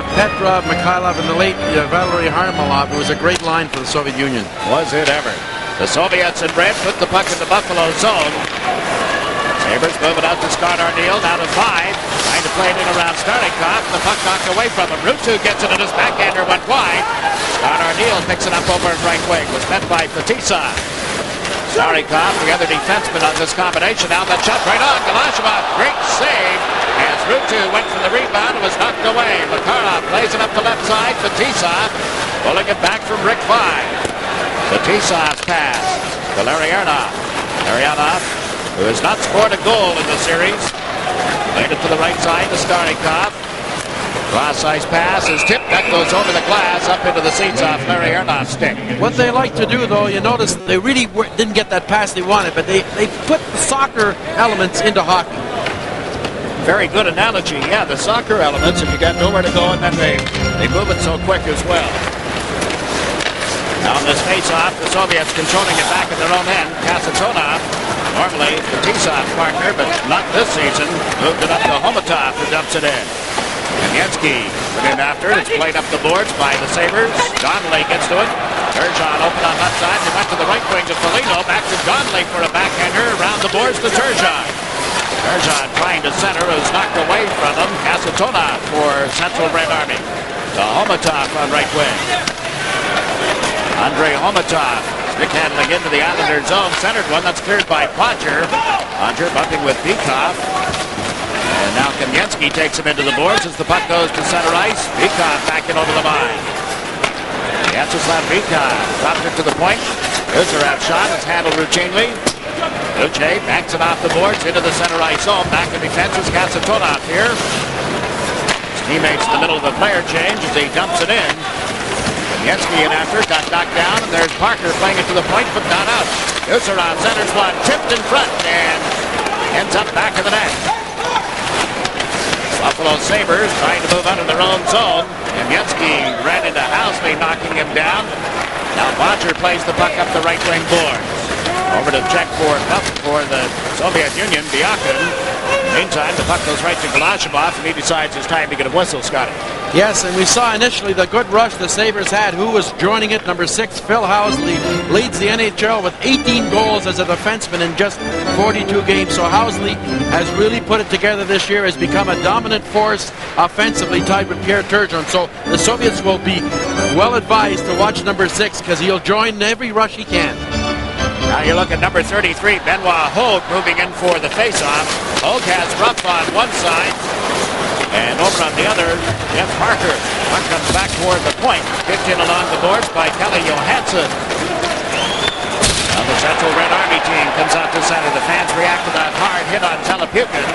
of Petrov, Mikhailov, and the late Valery Harmolov. It was a great line for the Soviet Union. Was it ever? The Soviets in red put the puck in the Buffalo zone. Sabres moving out to Scott Arniel, now to 5. Trying to play it in around Starikov. The puck knocked away from him. Rutu gets it, and his backhander went wide. Scott Arniel picks it up over his right wing. Was met by Fetisov. Starikov, the other defenseman on this combination. Now that shot right on. Galashevov, great save. As Rutu went for the rebound, it was knocked away. Makarov plays it up the left side. Fetisov pulling it back from Rick 5. Fetisov's pass to Larionov. Larionov, who has not scored a goal in the series, played it to the right side to Starikov. Cross-ice pass is tipped. That goes over the glass up into the seats off Larry Ernoff's stick. What they like to do, though, you notice they really didn't get that pass they wanted, but they put the soccer elements into hockey. Very good analogy. Yeah, the soccer elements, if you got nowhere to go, and then they move it so quick as well. Now on this face-off, the Soviets controlling it back at their own end. Kasatonov, normally Fetisov's partner, but not this season, moved it up to Homatov, who dumps it in. Kamensky put in after. It's played up the boards by the Sabres. Donnelly gets to it. Turgeon open on left side. He went to the right wing to Foligno. Back to Donnelly for a backhander. Around the boards to Turgeon. Turgeon trying to center. It was knocked away from him. Kasatonov for Central Red Army. To Homatov on right wing. Andrei Homatov. Stick handling into the Islander zone. Centered one. That's cleared by Podger. Podger bumping with Bikov. And now Kamensky takes him into the boards as the puck goes to center ice. Bikov backing over the line. Vyacheslav Bikov drops it to the point. Uzerov shot is handled routinely. Luce backs it off the boards into the center ice zone. Back in defense is Kasatonov here. His teammates in the middle of the player change as he dumps it in. Kamensky in after, got knocked down, and there's Parker playing it to the point, but not out. Uzerov centers one, tipped in front, and ends up back of the net. BuffaloSabres trying to move out of their own zone. Kamensky ran into Housley, knocking him down. Now Bodger plays the puck up the right wing boards. Over to check for the Soviet Union, Biakin. Meantime, the puck goes right to Galashevov, and he decides it's time to get a whistle, Scotty. Yes, and we saw initially the good rush the Sabres had. Who was joining it? Number 6, Phil Housley, leads the NHL with 18 goals as a defenseman in just 42 games. So Housley has really put it together this year, has become a dominant force offensively, tied with Pierre Turgeon. So the Soviets will be well advised to watch number 6 because he'll join every rush he can. Now you look at number 33, Benoit Hogue, moving in for the faceoff. Hogue has Ruff on one side, and over on the other, Jeff Parker. Puck comes back toward the point, kicked in along the boards by Kelly Johansson. Now the Central Red Army team comes out to center. The fans react to that hard hit on Telepukin.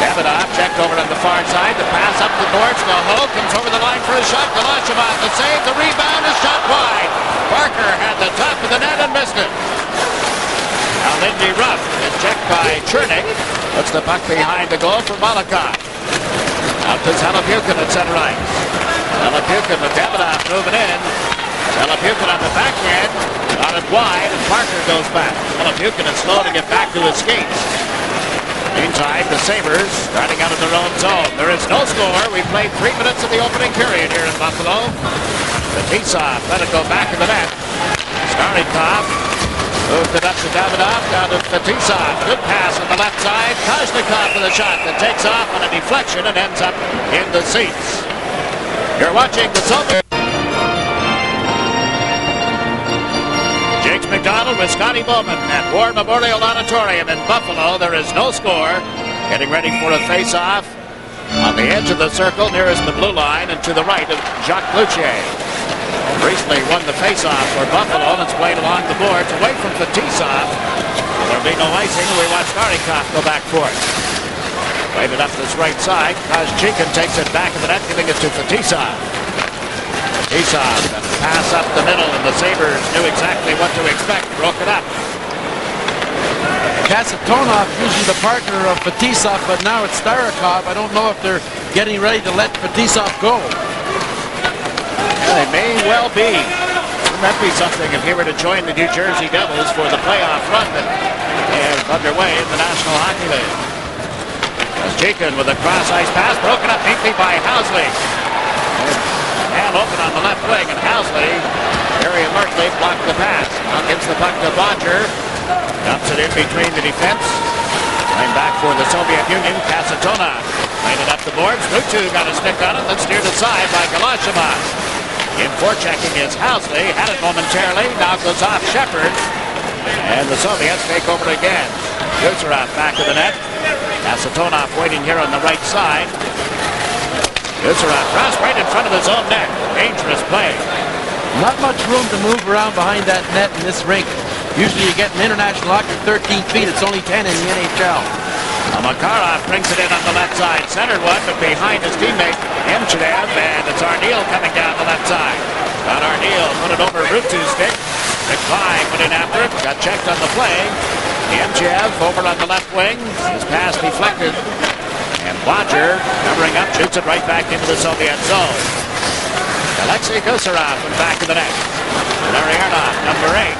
Davidoff checked over on the far side. The pass up the boards to Hogue, comes over the line for a shot. Galashevov, the save, the rebound is shot wide. Parker had the top of the net and missed it. Now Lindy Ruff is checked by Chernik. Puts the puck behind the goal for Malakoff. Out to Telepukin at center ice. Telepukin with Davidoff moving in. Telepukin on the backhand. Got it wide, and Parker goes back. Telepukin is slow to get back to his skates. Meantime, the Sabres starting out of their own zone. There is no score. We played 3 minutes of the opening period here in Buffalo. Fetisov let it go back in the net. Starikov moved it up to Davidoff, down to Fetisov. Good pass on the left side. Kozhnikov with a shot that takes off on a deflection and ends up in the seats. You're watching the Soviet. Jakes McDonald with Scotty Bowman at War Memorial Auditorium in Buffalo. There is no score. Getting ready for a face-off on the edge of the circle nearest the blue line and to the right of Jacques Cloutier. Recently won the face-off for Buffalo, and it's played along the boards away from Fetisov. There'll be no icing, and we watch Starikov go back for it. Played it up this right side. Kozhnikov takes it back in the net, giving it to Fetisov. Fetisov, pass up the middle, and the Sabres knew exactly what to expect. Broke it up. Kasatonov usually the partner of Fetisov, but now it's Starikov. I don't know if they're getting ready to let Fetisov go. It may well be. Wouldn't that be something if he were to join the New Jersey Devils for the playoff run that is underway in the National Hockey League? Kozhnikov with a cross-ice pass, broken up neatly by Housley. Brown open on the left wing, and Housley very alertly blocked the pass. Now gives the puck to Bodger. Dumps it in between the defense. Going back for the Soviet Union, Casatona. Played it up the boards. Lutu got a stick on it, then steered aside by Galashimov. In forechecking is Housley. Had it momentarily. Now goes off Shepard. And the Soviets take over again. Guzerov back of the net. Kasatonov waiting here on the right side. Guzerov crossed right in front of his own net. Dangerous play. Not much room to move around behind that net in this rink. Usually you get an international hockey 13 feet. It's only 10 in the NHL. Makarov brings it in on the left side. Centered one, but behind his teammate, Emchev. And it's Arneal coming down the left side. Got Arneal, put it over Rutu's stick. McFly went in after it. Got checked on the play. Emchev over on the left wing. His pass deflected. And Bodger, covering up, shoots it right back into the Soviet zone. Alexei Guzerov went back to the net. Larry Arnott, number 8.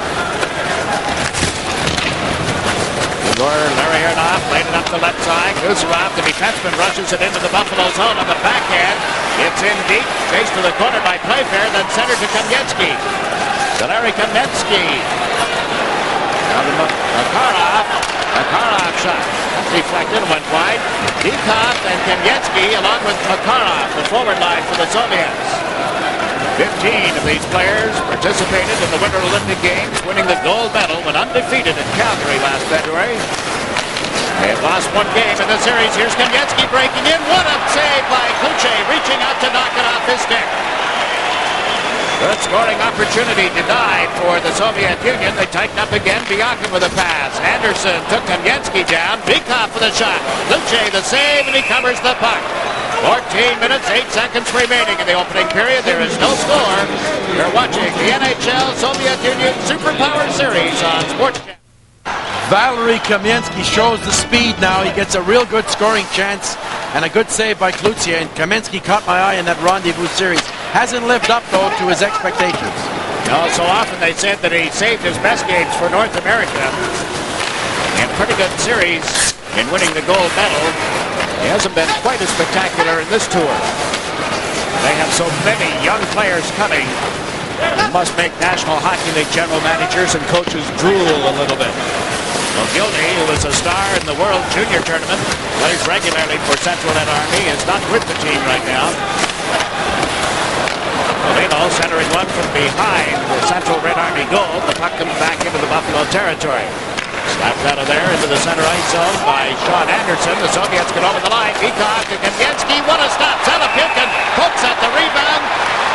Larry Arnott played it up the left side. Guzerov, the defenseman, rushes it into the Buffalo zone on the backhand. It's in deep. Chased to the corner by Playfair, then centered to Kamensky. To Larry Kamensky. Now the Makarov shot. Deflected, went wide. Dikov and Kamensky along with Makarov, the forward line for the Soviets. 15 of these players participated in the Winter Olympic Games, winning the gold medal when undefeated in Calgary last February. They have lost one game in the series. Here's Kamensky breaking in. What a save by Kuche, reaching out to knock it off his stick. Good scoring opportunity denied for the Soviet Union. They tighten up again. Biakin with a pass. Anderson took Kamensky down. Bikov for the shot. Kuche the save, and he covers the puck. 14 minutes, 8 seconds remaining in the opening period. There is no score. You're watching the NHL Soviet Union Superpower Series on Sportsnet. Valery Kamensky shows the speed now. He gets a real good scoring chance and a good save by Cloutier. And Kamensky caught my eye in that rendezvous series. Hasn't lived up, though, to his expectations. No, so often they said that he saved his best games for North America. And pretty good series in winning the gold medal. He hasn't been quite as spectacular in this tour. They have so many young players coming. It must make National Hockey League general managers and coaches drool a little bit. Well, Gildy, who was a star in the World Junior Tournament, plays regularly for Central RedArmy, is not with the team right now. Molino centering one from behind the Central RedArmy goal. The puck comes back into the Buffalo territory. Slapped out of there into the center ice zone by Sean Anderson. The Soviets get over the line. Bikov to Kamensky. What a stop. Zelopilkin pokes at the rebound.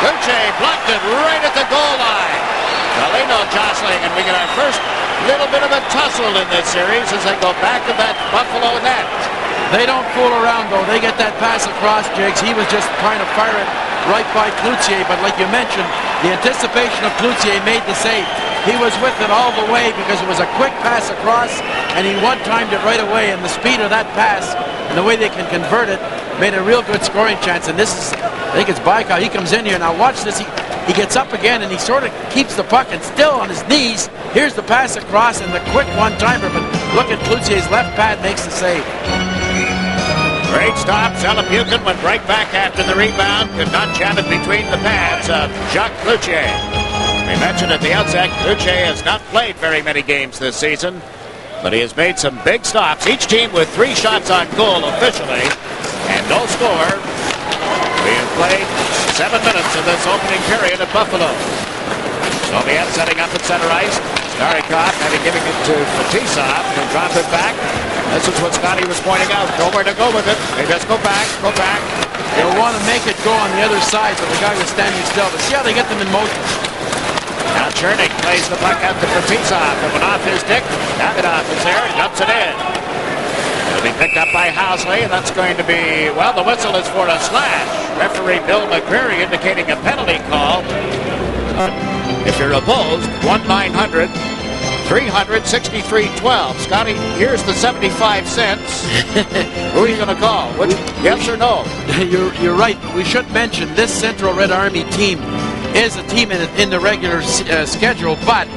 Luce blocked it right at the goal line. Molino jostling, and we get our first little bit of a tussle in this series as they go back to that Buffalo net. They don't fool around, though. They get that pass across, Jigs. He was just trying to fire it right by Cloutier, but like you mentioned, the anticipation of Cloutier made the save. He was with it all the way because it was a quick pass across, and he one-timed it right away, and the speed of that pass and the way they can convert it made a real good scoring chance. And this is, I think it's Baikal. He comes in here. Now watch this. He gets up again, and he sort of keeps the puck, and still on his knees. Here's the pass across and the quick one-timer, but look at Cloutier's left pad makes the save. Great stop. Zelopilkin went right back after the rebound. Could not jam it between the pads of Jacques Cloutier. We mentioned at the outset, Cloutier has not played very many games this season, but he has made some big stops. Each team with 3 shots on goal officially, and no score. We have played 7 minutes of this opening period at Buffalo. Soviet setting up at center ice. Starikov having giving it to Fetisov, who dropped it back. This is what Scotty was pointing out. Nowhere to go with it. They just go back, go back. They'll want to make it go on the other side, but the guy was standing still. But see how they get them in motion. Now Chernik plays the puck out to Fetisov. It went off his stick. Davidoff is there. He dumps it in. It'll be picked up by Housley, and that's going to be, well, the whistle is for a slash. Referee Bill McCreary indicating a penalty call. If you're opposed, 1-900-300-6312. Scotty, here's the 75 cents. Who are you going to call? Yes or no? You're right. We should mention this Central RedArmy team is a team in the regular schedule, but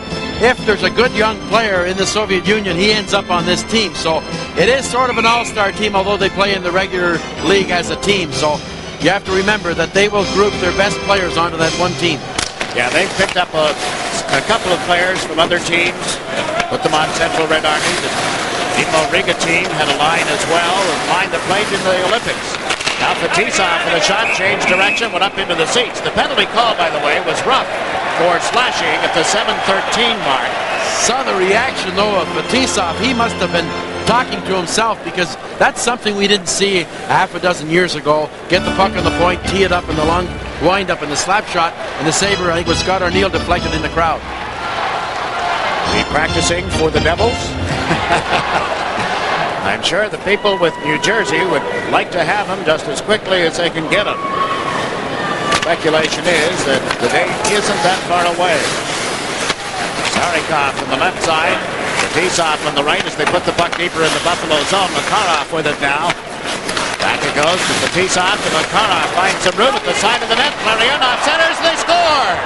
if there's a good young player in the Soviet Union, he ends up on this team. So it is sort of an all-star team, although they play in the regular league as a team. So you have to remember that they will group their best players onto that one team. Yeah, they've picked up a couple of players from other teams, put them on Central Red Army. The Demo Riga team had a line as well, a line that played in the Olympics. Now Fetisov for the shot, changed direction, went up into the seats. The penalty call, by the way, was rough for slashing at the 7:13 mark. Saw the reaction, though, of Fetisov. He must have been talking to himself, because that's something we didn't see a half a dozen years ago. Get the puck on the point, tee it up in the long wind up in the slap shot, and the Sabre, I think, was Scott O'Neill, deflected in the crowd. Be practicing for the Devils? I'm sure the people with New Jersey would like to have him just as quickly as they can get him. Speculation is that the date isn't that far away. Sarikov on the left side, Fetisov on the right as they put the puck deeper in the Buffalo zone. Makarov with it now. Back it goes to Fetisov, to Makarov, finds some room at the side of the net. Larionov centers, they score!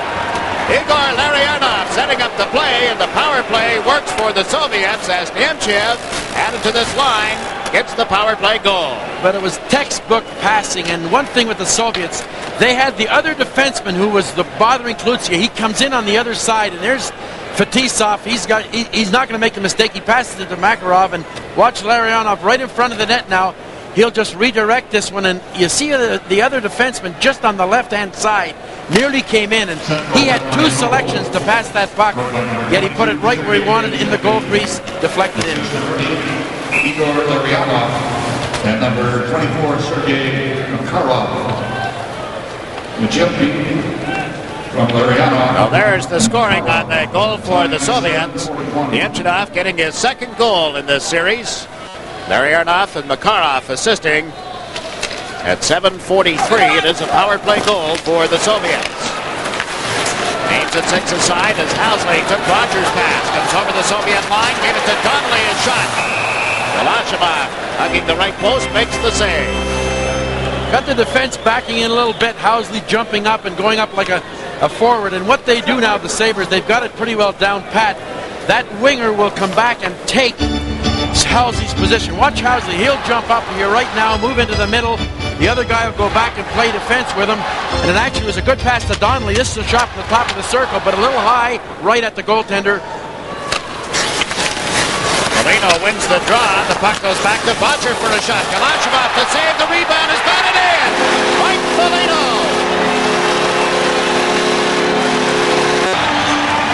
Igor Larionov setting up the play, and the power play works for the Soviets as Nemchev, added to this line, gets the power play goal. But it was textbook passing, and one thing with the Soviets, they had the other defenseman who was the bothering Klutsia. He comes in on the other side, and there's Fetisov. He's not going to make the mistake. He passes it to Makarov, and watch Larionov right in front of the net now. He'll just redirect this one, and you see the other defenseman just on the left-hand side nearly came in, and he had two selections to pass that puck, yet he put it right where he wanted, in the goal crease, deflected in. Igor Larionov and number 24, Sergei Makarov. From Larionov. Well, there's the scoring on the goal for the Soviets. Nemchev getting his second goal in this series. Larionov and Makarov assisting. At 7:43, it is a power play goal for the Soviets. Aims at 6 aside as Housley took Rogers' pass. Comes over the Soviet line, gave it to Donnelly, and shot. Golasheva hugging the right post, makes the save. Got the defense backing in a little bit. Housley jumping up and going up like a forward. And what they do now, the Sabres, they've got it pretty well down pat. That winger will come back and take Housley's position. Watch Housley. He'll jump up here right now, move into the middle. The other guy will go back and play defense with him. And it actually was a good pass to Donnelly. This is a shot from the top of the circle, but a little high right at the goaltender. Molino wins the draw. The puck goes back to Bodger for a shot. Golasheva to save. The rebound is batted in. Mike Molino.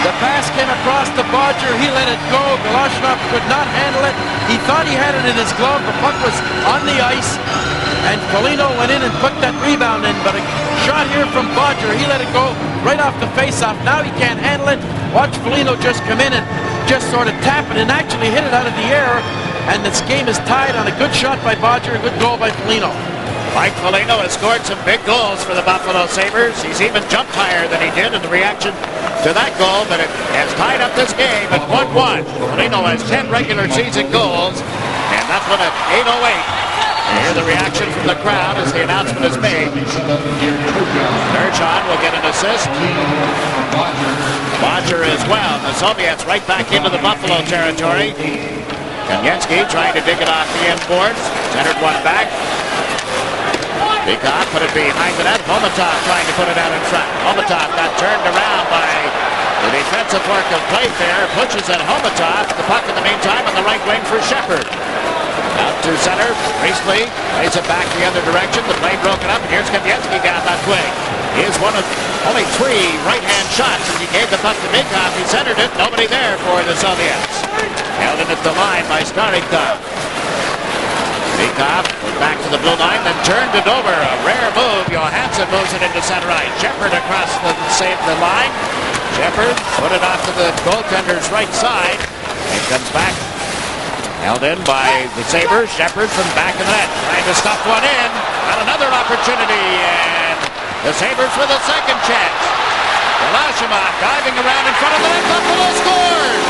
The pass came across to Bodger. He let it go. Golasheva could not handle it. He thought he had it in his glove. The puck was on the ice. And Polino went in and put that rebound in, but a shot here from Bodger, he let it go right off the face-off. Now he can't handle it. Watch Polino just come in and just sort of tap it and actually hit it out of the air. And this game is tied on a good shot by Bodger, a good goal by Polino. Mike Polino has scored some big goals for the Buffalo Sabres. He's even jumped higher than he did in the reaction to that goal, but it has tied up this game at 1-1. Polino has 10 regular season goals, and that's one at 8:08. Hear the reaction from the crowd as the announcement is made. Nerchon will get an assist. Bodger as well. The Soviets right back into the Buffalo territory. Kamensky trying to dig it off the end boards. Centered one back. Peacock put it behind the net. Homatov trying to put it out in front. Homatov got turned around by the defensive work of Playfair. Pushes at Homatov. The puck in the meantime on the right wing for Shepard. Out to center, Priestley plays it back the other direction. The play broken up, and here's Kamensky down that wing. He is one of only 3 right-hand shots as he gave the puck to Minkoff. He centered it, nobody there for the Soviets. Held in at the line by Starikov. Minkoff went back to the blue line, then turned it over. A rare move. Johansson moves it into center ice. Shepard across the line. Shepard put it off to the goaltender's right side. It comes back. Held in by the Sabres. Shepard from back of the net, trying to stuff one in. Got another opportunity, and the Sabres with a second chance. Golasheva diving around in front of the net. Buffalo scores!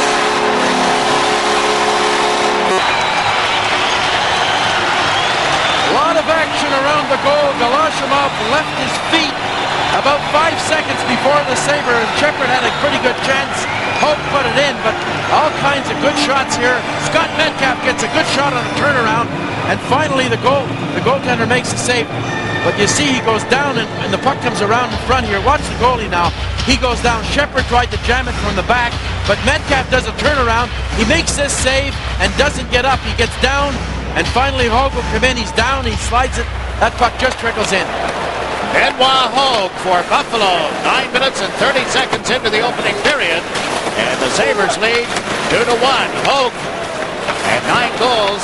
A lot of action around the goal. Golasheva left his feet about 5 seconds before the Sabre, and Shepard had a pretty good chance. Hope put it in, but all kinds of good shots here. Scott Metcalf gets a good shot on a turnaround, and finally the goaltender makes the save. But you see he goes down and the puck comes around in front here. Watch the goalie now. He goes down. Shepard tried to jam it from the back, but Metcalf does a turnaround. He makes this save and doesn't get up. He gets down, and finally Hogue will come in. He's down. He slides it. That puck just trickles in. Benoit Hogue for Buffalo. 9 minutes and 30 seconds into the opening period. And the Sabres lead 2-1. Hogue had 9 goals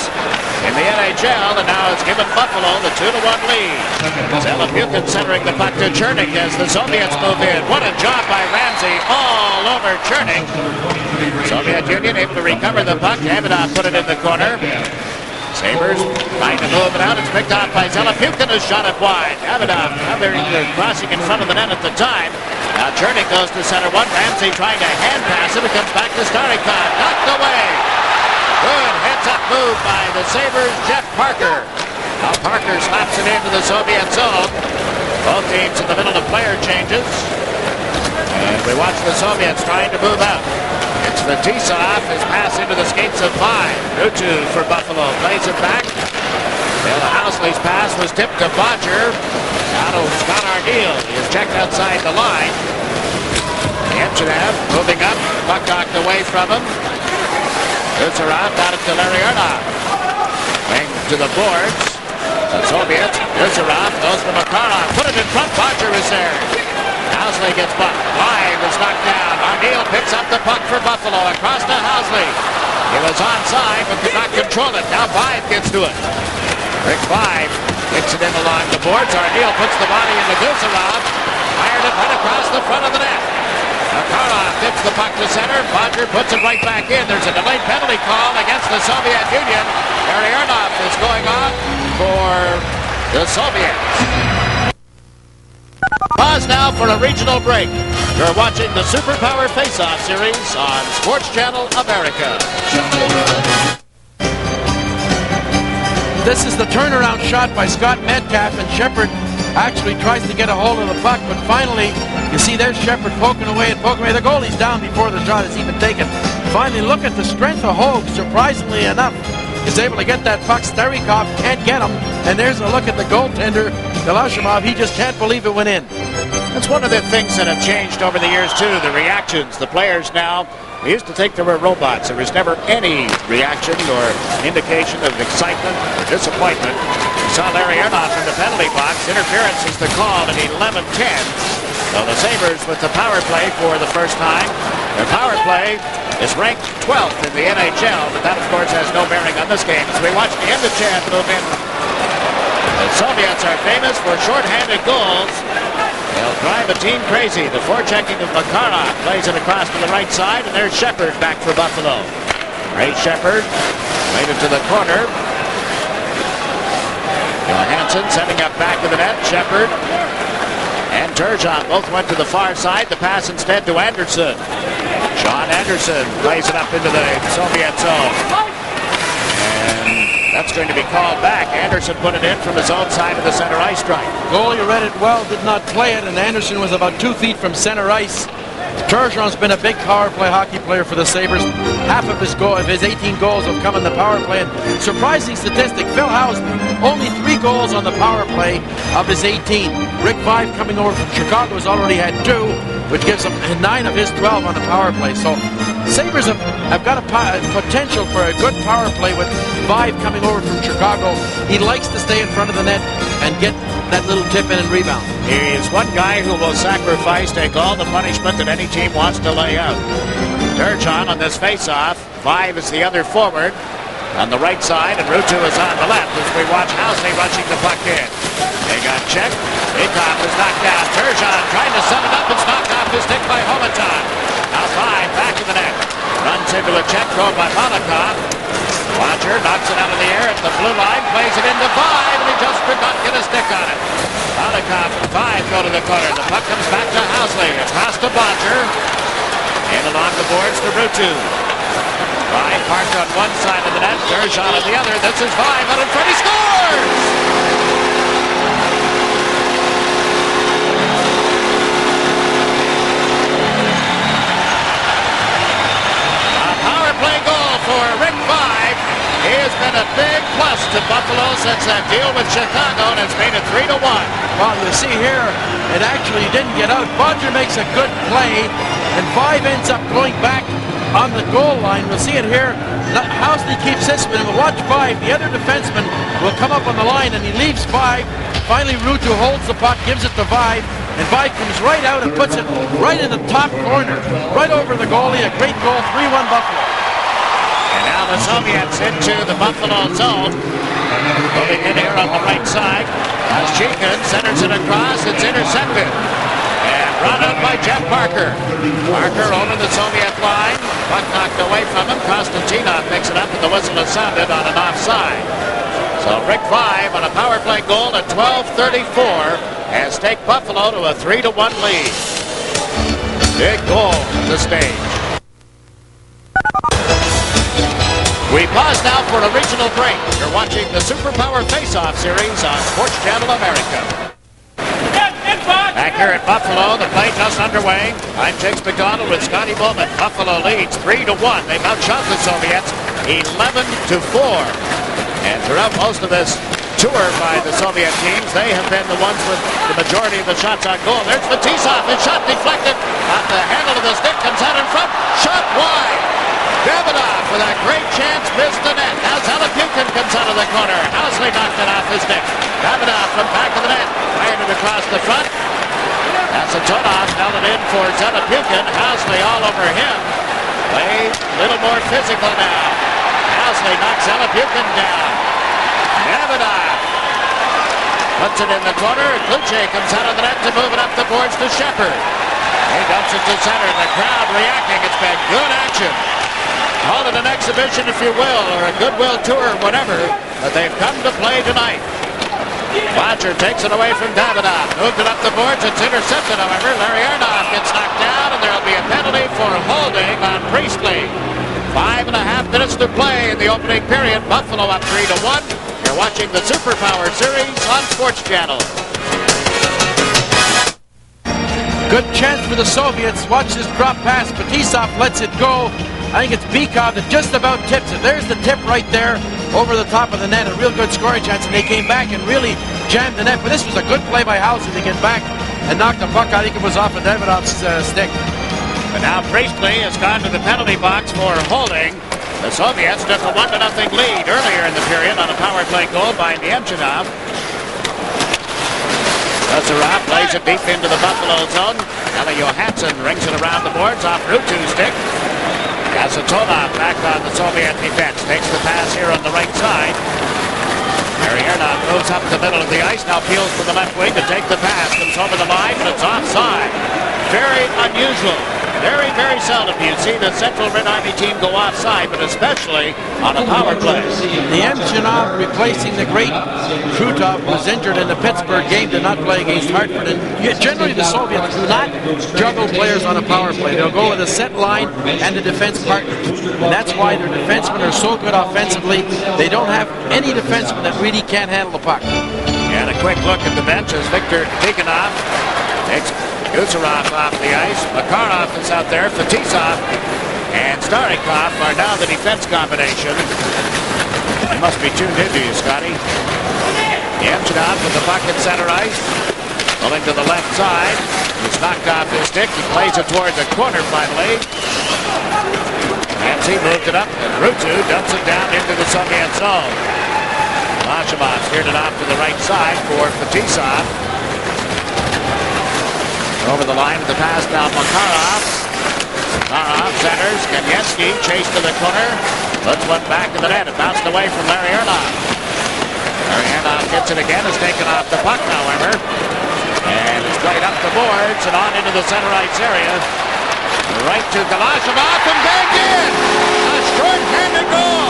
in the NHL, and now it's given Buffalo the 2-1 lead. Zelapukin centering the puck to Chernik as the Soviets move in. What a job by Ramsey all over Chernik. Soviet Union able to recover the puck. Davidoff put it in the corner. Sabres trying to move it out. It's picked off by Zelapukin, who shot it wide. Davidoff, they're crossing in front of the net at the time. Now Chernik goes to center one. Ramsey trying to hand pass it. It comes back to Starikov. Knocked away. Good heads-up move by the Sabres, Jeff Parker. Now Parker slaps it into the Soviet zone. Both teams in the middle of player changes. And we watch the Soviets trying to move out. It's Fetisov, his pass into the skates of 5. Rutu for Buffalo plays it back. Bill Housley's pass was tipped to Bodger. Now to Scott Arneal. He is checked outside the line. Yemchev moving up. Puck knocked away from him. Guzarov got it to Larry Ernoff. Wing to the boards. The Soviets. Guzarov goes to Makarov. Put it in front. Bodger is there. Housley gets bucked. Live is knocked down. Arneal picks up the puck for Buffalo. Across to Housley. He was onside but could not control it. Now Vive gets to it. Rick Vive kicks it in along the boards. Arneal puts the body into Guzarov. Fired it right across the front of the net. Makarov tips the puck to center. Bodger puts it right back in. There's a delayed penalty call against the Soviet Union. Larry Ernoff is going on for the Soviets. Pause now for a regional break. You're watching the Superpower Face-Off series on Sports Channel America. This is the turnaround shot by Scott Metcalf, and Shepard actually tries to get a hold of the puck, but finally, you see there's Shepard poking away and poking away. The goalie's down before the shot is even taken. Finally, look at the strength of Hogue, surprisingly enough. He's able to get that puck. Starikov can't get him, and there's a look at the goaltender, Galashimov. He just can't believe it went in. That's one of the things that have changed over the years, too, the reactions. The players now, we used to think there were robots. There was never any reaction or indication of excitement or disappointment. We saw Larry Ernoff in the penalty box. Interference is the call at 11:10. So the Sabres with the power play for the first time. Their power play is ranked 12th in the NHL, but that, of course, has no bearing on this game. So we watch the Endichan move in. The Soviets are famous for shorthanded goals. They'll drive a team crazy. The forechecking of Makarov plays it across to the right side, and there's Shepard back for Buffalo. Ray Shepard laid it to the corner. Johansson sending up back to the net. Shepard and Turgeon both went to the far side. The pass instead to Anderson. Sean Anderson plays it up into the Soviet zone. And that's going to be called back. Anderson put it in from his own side of the center ice stripe. Goalie read it well, did not play it, and Anderson was about 2 feet from center ice. Turgeon's been a big power play hockey player for the Sabres. Half of his 18 goals have come in the power play. And surprising statistic, Phil Housley, only 3 goals on the power play of his 18. Rick Vive coming over from Chicago has already had 2, which gives him 9 of his 12 on the power play. So Sabres have got a potential for a good power play with Vive coming over from Chicago. He likes to stay in front of the net and get that little tip in and rebound. He is one guy who will sacrifice, take all the punishment that any team wants to lay out. Turgeon on this face-off. Vive is the other forward on the right side, and Rutu is on the left as we watch Housley rushing the puck in. They got checked. Bikoff is knocked down. Turgeon trying to set it up. It's knocked off his stick by Homaton. Now Vive back in the net. Runs into a check thrown by Monacoff. Roger knocks it out of the air at the blue line, plays it into Vive, and he just could not get a stick on it. Monacoff and Vive go to the corner. The puck comes back to Housley. Across to Bodger. And along the boards to Rutu. Vive parked on one side of the net, Turgeon on the other. This is Vive out in front. He scores! For Rick Vive, he has been a big plus to Buffalo. Buffalo since that deal with Chicago, and it's made it 3-1. Well, you see here, it actually didn't get out. Bodger makes a good play, and 5 ends up going back on the goal line. We'll see it here. Housley keeps this, but watch 5. The other defenseman will come up on the line, and he leaves 5. Finally, Ruutu holds the puck, gives it to Vive, and Vive comes right out and puts it right in the top corner, right over the goalie. A great goal, 3-1 Buffalo. And now the Soviets into the Buffalo zone. Moving in here on the right side. As Cheekin centers it across, it's intercepted. And run out by Jeff Parker. Parker over the Soviet line. Puck knocked away from him. Konstantinov picks it up, and the whistle is sounded on an offside. So Rick Vive on a power play goal at 12:34 has taken Buffalo to a 3-1 lead. Big goal at the stage. We pause now for a regional break. You're watching the Superpower Face-Off Series on Sports Channel America. Back here at Buffalo, the play just underway. I'm Jakes McDonald with Scotty Bowman. Buffalo leads 3-1. They've outshot the Soviets 11-4. And throughout most of this tour by the Soviet teams, they have been the ones with the majority of the shots on goal. There's Fetisov. His shot deflected off the handle of the stick. Comes out in front. Shot wide. Davidoff with a great chance, missed the net. Now Zalapukin comes out of the corner. Housley knocked it off his stick. Davidoff from back of the net. Fired it across the front. Satonov held it in for Zalapukin. Housley all over him. Play a little more physical now. Housley knocks Zalapukin down. Davidoff puts it in the corner. Kluche comes out of the net to move it up the boards to Shepard. He dumps it to center. The crowd reacting. It's been good action. Call it an exhibition, if you will, or a goodwill tour, or whatever, but they've come to play tonight. Bodger takes it away from Davidoff. Moved it up the boards. It's intercepted, however. Larry Arnoff gets knocked down, and there'll be a penalty for holding on Priestley. 5.5 minutes to play in the opening period. Buffalo up 3-1. You're watching the Superpower Series on Sports Channel. Good chance for the Soviets. Watch this drop pass. Fetisov lets it go. I think it's Bikov that just about tips it. There's the tip right there over the top of the net. A real good scoring chance, and they came back and really jammed the net. But this was a good play by Housley to get back and knock the puck. I think it was off of Davidoff's stick. But now Priestley has gone to the penalty box for holding. The Soviets took a 1-0 lead earlier in the period on a power play goal by Nemchinov. Lazarov plays it deep into the Buffalo zone. Ella Johansson rings it around the boards off Ruutu's stick. Satonov back on the Soviet defense. Takes the pass here on the right side. Larry Arnoff moves up the middle of the ice. Now peels to the left wing to take the pass. Comes over the line, but it's offside. Very unusual. Very, very seldom do you see the Central Red Army team go offside, but especially on a power play. Nemchinov replacing the great Krutov, who was injured in the Pittsburgh game, did not play against Hartford. And generally the Soviets do not juggle players on a power play. They'll go with a set line and a defense partner. And that's why their defensemen are so good offensively. They don't have any defenseman that really can't handle the puck. And a quick look at the bench as Viktor Tikhonov takes Gusarov off the ice. Makarov is out there. Fetisov and Starikov are now the defense combination. He must be tuned into you, Scotty. Nemchinov with the puck at center ice. Pulling to the left side. He's knocked off his stick. He plays it toward the corner finally. Nancy moved it up. And Ruutu dumps it down into the Soviet zone. Lashimov steered it off to the right side for Fetisov. Over the line with the pass down Makarov. Makarov centers. Kanievsky chased to the corner. Puts one back to the net. It bounced away from Larry Arnoff. Larry Arnoff gets it again. Is taken off the puck, however. And it's played up the boards and on into the center ice area. Right to Galashimov and back in. A short-handed goal.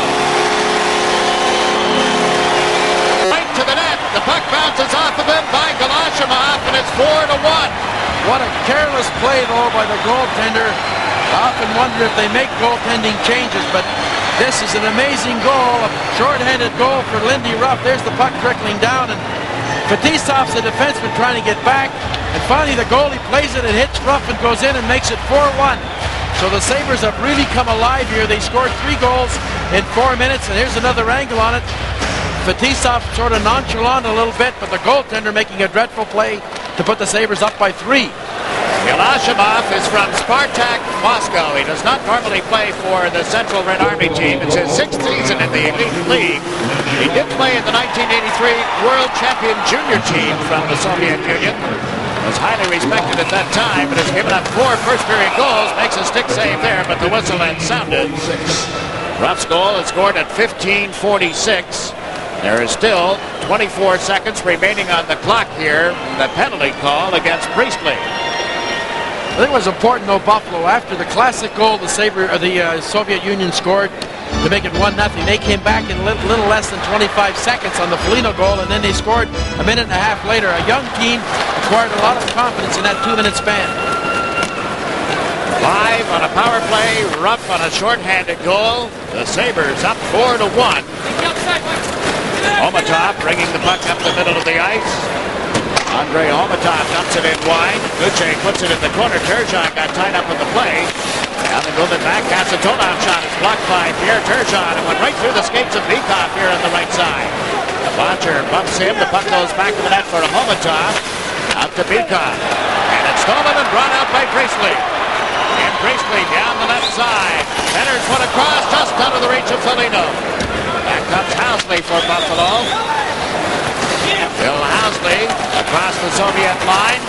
Right to the net. The puck bounces off of him by Galashimov, and it's 4-1. What a careless play, though, by the goaltender. I often wonder if they make goaltending changes, but this is an amazing goal, a short-handed goal for Lindy Ruff. There's the puck trickling down, and Fetisov's the defenseman trying to get back, and finally the goalie plays it, and hits Ruff and goes in and makes it 4-1. So the Sabres have really come alive here. They scored 3 goals in 4 minutes, and here's another angle on it. Fetisov sort of nonchalant a little bit, but the goaltender making a dreadful play to put the Sabres up by 3. Gerasimov is from Spartak Moscow. He does not normally play for the Central Red Army team. It's his 6th season in the Elite League. He did play in the 1983 World Champion Junior team from the Soviet Union. Was highly respected at that time, but has given up 4 first-period goals. Makes a stick save there, but the whistle had sounded. Ruff's goal is scored at 15:46. There is still 24 seconds remaining on the clock here. The penalty call against Priestley. I think it was important, though, Buffalo, after the classic goal the Soviet Union scored to make it 1-0, they came back in a little less than 25 seconds on the Foligno goal, and then they scored a minute and a half later. A young team acquired a lot of confidence in that 2-minute span. Live on a power play, Ruff on a shorthanded goal. The Sabres up 4-1. Omatov bringing the puck up the middle of the ice. Andrei Omatov dumps it in wide. Gucci puts it in the corner. Turgeon got tied up in the play. Now they move it back. Kasatonov shot is blocked by Pierre Turgeon and went right through the skates of Bikov here on the right side. Blancher bumps him. The puck goes back to the net for Omatov. Out to Bikov. And it's stolen and brought out by Priestley. And Priestley down the left side. Centers one across just out of the reach of Foligno. Back comes Housley for Buffalo. Bill Housley across the Soviet line.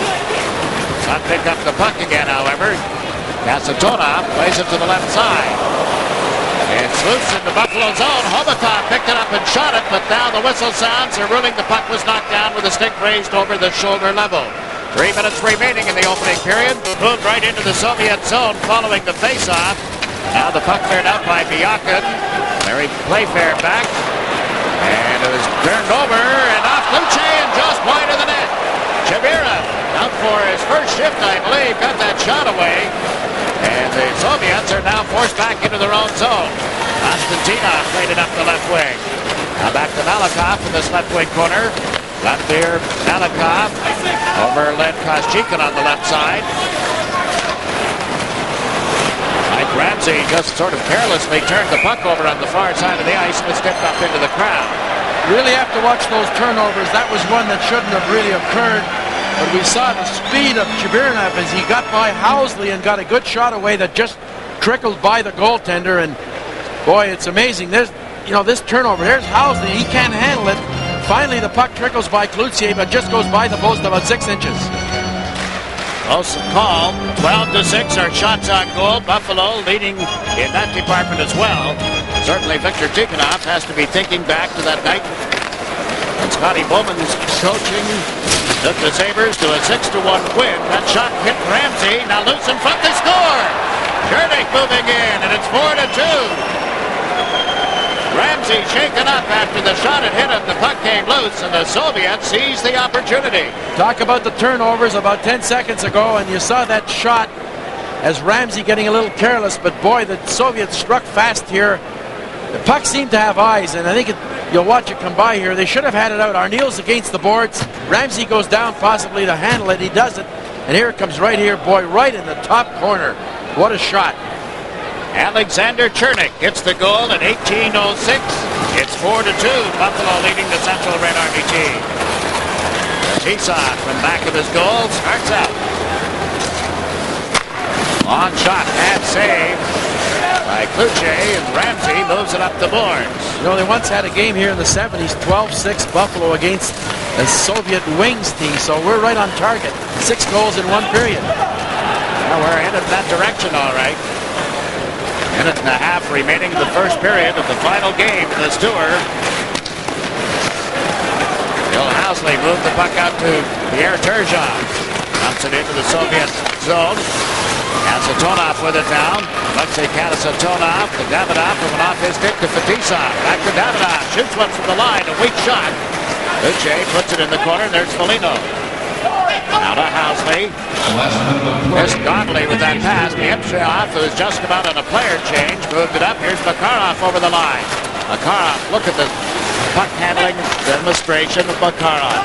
Not pick up the puck again, however. Kasatonov plays it to the left side. It's loose in the Buffalo zone. Hobatov picked it up and shot it, but now the whistle sounds. They're ruling the puck was knocked down with a stick raised over the shoulder level. 3 minutes remaining in the opening period. Moved right into the Soviet zone following the face-off. Now the puck cleared out by Biakin. Larry Playfair back. And it was turned over and off Luce and just wide of the net. Chabira out for his first shift, I believe, got that shot away. And the Soviets are now forced back into their own zone. Konstantinov played it up the left wing. Now back to Malikov in this left wing corner. Vladimir Malikov over Len Koschekin on the left side. Mike Ramsey just sort of carelessly turned the puck over on the far side of the ice and stepped up into the crowd. You really have to watch those turnovers. That was one that shouldn't have really occurred. But we saw the speed of Chibirnev as he got by Housley and got a good shot away that just trickled by the goaltender. And boy, it's amazing. There's, this turnover. There's Housley. He can't handle it. Finally, the puck trickles by Cloutier, but just goes by the post about 6 inches. Close call. 12-6 are shots on goal. Buffalo leading in that department as well. Certainly Victor Tikhonov has to be thinking back to that night when Scotty Bowman's coaching took the Sabres to a 6-1 win. That shot hit Ramsey. Now loose in front, they score! Jernick moving in, and it's 4-2. Ramsey shaken up after the shot had hit him. The puck came loose, and the Soviets seized the opportunity. Talk about the turnovers about 10 seconds ago, and you saw that shot as Ramsey getting a little careless, but boy, the Soviets struck fast here. The puck seemed to have eyes, and I think you'll watch it come by here. They should have had it out. Arneal's against the boards. Ramsey goes down possibly to handle it. He does it, and here it comes right here, boy, right in the top corner. What a shot. Alexander Chernik gets the goal at 18:06. It's 4-2. Buffalo leading the Central Red Army team. Tisot from back of his goal starts out. Long shot and save by Cloutier, and Ramsey moves it up the boards. They once had a game here in the 70s, 12-6 Buffalo against the Soviet Wings team, so we're right on target. 6 goals in 1 period. Well, we're headed in that direction, all right. Minute and a half remaining in the first period of the final game in this tour. Bill Housley moved the puck out to Pierre Turgeon. Dumps it into the Soviet zone. Kasatonov with it down. Alexei Kasatonov to Davidoff, who went off his stick to Fetisov. Back to Davidoff. Shoots one from the line. A weak shot. Luce puts it in the corner, and there's Foligno. Now to Housley. There's Godley with that pass. Niemchov, who's just about on a player change, moved it up. Here's Makarov over the line. Makarov, look at the puck handling demonstration of Makarov.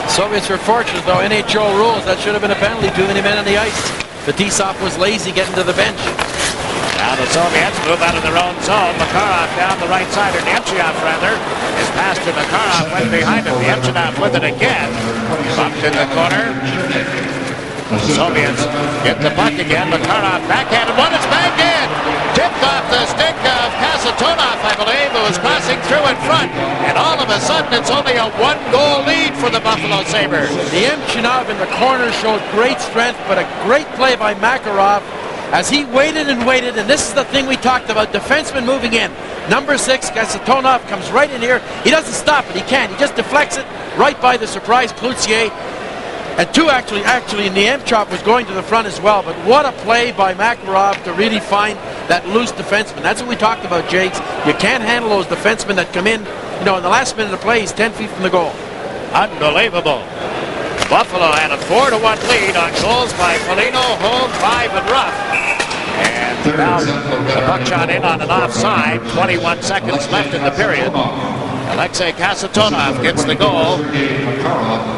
The Soviets were fortunate, though. NHL rules, that should have been a penalty. Too many men on the ice. Fetisov was lazy getting to the bench. Now the Soviets move out of their own zone. Makarov down the right side, or Nemchov rather. His pass to Makarov went behind him. Nemchov with it again. Bumped in the corner. The Soviets get the puck again. Makarov backhanded one. It's banged in. Tipped off the stick of Kasatonov, I believe, who was crossing through in front. And all of a sudden, it's only a one-goal lead for the Buffalo Sabres. Nemchov in the corner showed great strength, but a great play by Makarov as he waited and waited. And this is the thing we talked about, defenseman moving in. Number 6, Kasatonov, comes right in here. He doesn't stop it. He can't. He just deflects it right by the surprise Cloutier. And two, actually, Nemchov was going to the front as well. But what a play by Makarov to really find that loose defenseman. That's what we talked about, Jakes. You can't handle those defensemen that come in, in the last minute of play. He's 10 feet from the goal. Unbelievable. Buffalo had a 4-1 lead on goals by Foligno, Hogue, 5, and Ruff. And now the puck shot in on an offside. 21 seconds left in the period. Alexei Kasatonov gets the goal.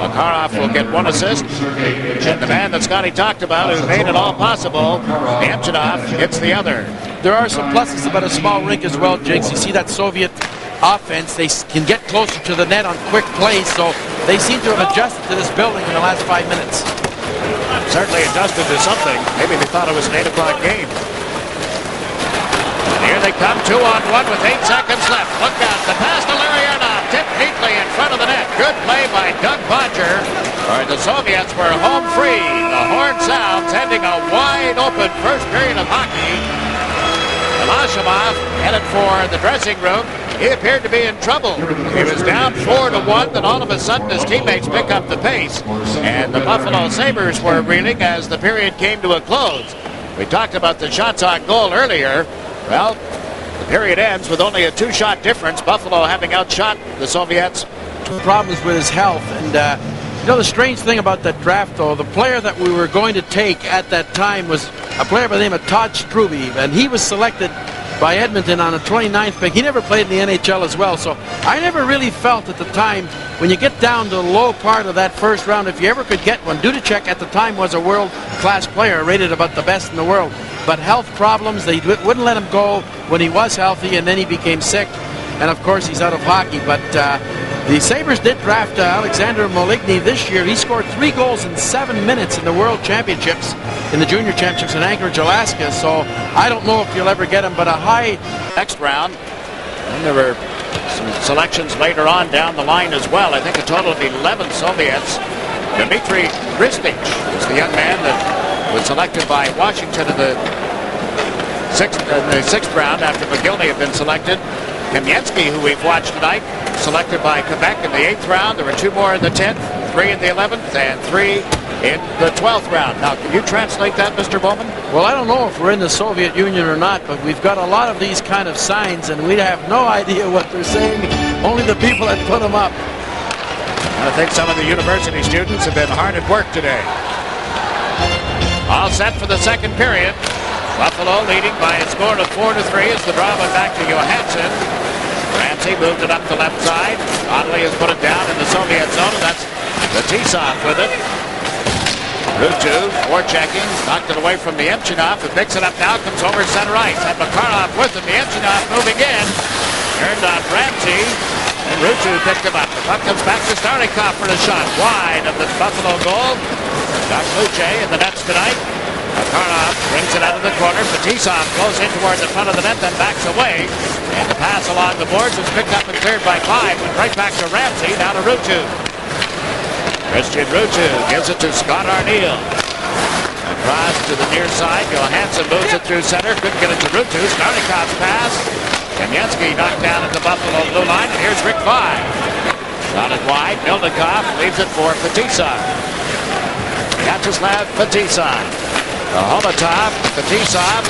Makarov will get one assist. And the man that Scotty talked about who made it all possible, Nemchov, gets the other. There are some pluses about a small rink as well, Jakes. You see that Soviet offense, they can get closer to the net on quick plays, so they seem to have adjusted to this building in the last 5 minutes. Certainly adjusted to something. Maybe they thought it was an 8 o'clock game. And here they come, 2-on-1 with 8 seconds left. Look out, the pass to Larionov, tipped neatly in front of the net. Good play by Doug Bodger. The Soviets were home free. The horn sounds, ending a wide open first period of hockey. Miloshimov headed for the dressing room. He appeared to be in trouble. He was down 4-1, then all of a sudden his teammates pick up the pace. And the Buffalo Sabres were reeling as the period came to a close. We talked about the shots on goal earlier. Well, the period ends with only a 2-shot difference. Buffalo having outshot the Soviets. Problems with his health. And the strange thing about that draft, though, the player that we were going to take at that time was a player by the name of Todd Strube, and he was selected by Edmonton on a 29th pick. He never played in the NHL as well, so I never really felt at the time, when you get down to the low part of that first round, if you ever could get one. Dudacek at the time was a world-class player, rated about the best in the world, but health problems, they wouldn't let him go when he was healthy, and then he became sick, and of course he's out of hockey. But the Sabres did draft Alexander Moligny this year. He scored 3 goals in 7 minutes in the World Championships, in the Junior Championships in Anchorage, Alaska. So I don't know if you'll ever get him, but a high next round. And there were some selections later on down the line as well. I think a total of 11 Soviets. Dmitry Ristich is the young man that was selected by Washington in the sixth round after McGillney had been selected. Kamensky, who we've watched tonight, selected by Quebec in the 8th round. There were 2 more in the 10th, 3 in the 11th, and 3 in the 12th round. Now, can you translate that, Mr. Bowman? Well, I don't know if we're in the Soviet Union or not, but we've got a lot of these kind of signs, and we have no idea what they're saying. Only the people that put them up. I think some of the university students have been hard at work today. All set for the second period. Buffalo leading by a score of 4-3 as the draw went back to Johansson. Ramsey moved it up the left side. Connolly has put it down in the Soviet zone, and that's Fetisov with it. Rutu, forechecking, knocked it away from Nemchov, who picks it up now, comes over center ice. And Makarov with him, Nemchov moving in. Turned on Ramsey, and Rutu picked him up. The puck comes back to Starnikov for a shot wide of the Buffalo goal. Got Luce in the nets tonight. Makarov brings it out of the corner. Fetisov goes in toward the front of the net, then backs away. And the pass along the boards was picked up and cleared by 5. Went right back to Ramsey, now to Rutu. Christian Rutu gives it to Scott Arneal. Across to the near side. Johansson moves it through center. Couldn't get it to Rutu. Starnikov's pass. Kamensky knocked down at the Buffalo blue line. And here's Rick Vye. Got it wide. Milnikov leaves it for Fetisov. Vyacheslav Fetisov. Homatov, Fetisov.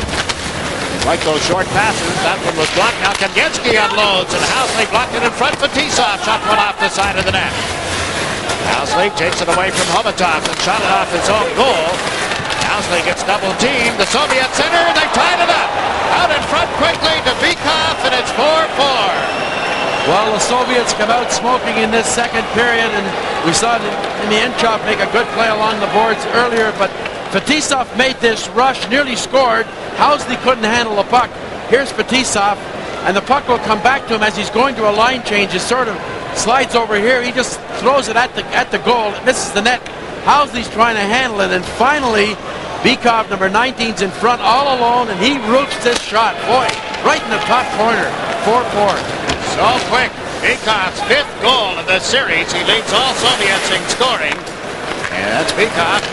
Like those short passes. That one was blocked. Now Kamensky unloads, and Housley blocked it in front. Fetisov shot one off the side of the net. Housley takes it away from Homatov and shot it off his own goal. Housley gets double teamed. The Soviet center, and they tied it up. Out in front quickly to Bykov, and it's 4-4. Well, the Soviets come out smoking in this second period, and we saw Nemchov make a good play along the boards earlier, but Fetisov made this rush, nearly scored. Housley couldn't handle the puck. Here's Fetisov, and the puck will come back to him as he's going to a line change. It sort of slides over here. He just throws it at the goal. It misses the net. Housley's trying to handle it, and finally, Bykov, number 19's in front all alone, and he roofs this shot. Boy, right in the top corner. 4-4. So quick. Bykov's 5th goal of the series. He leads all Soviets in scoring. And that's Bykov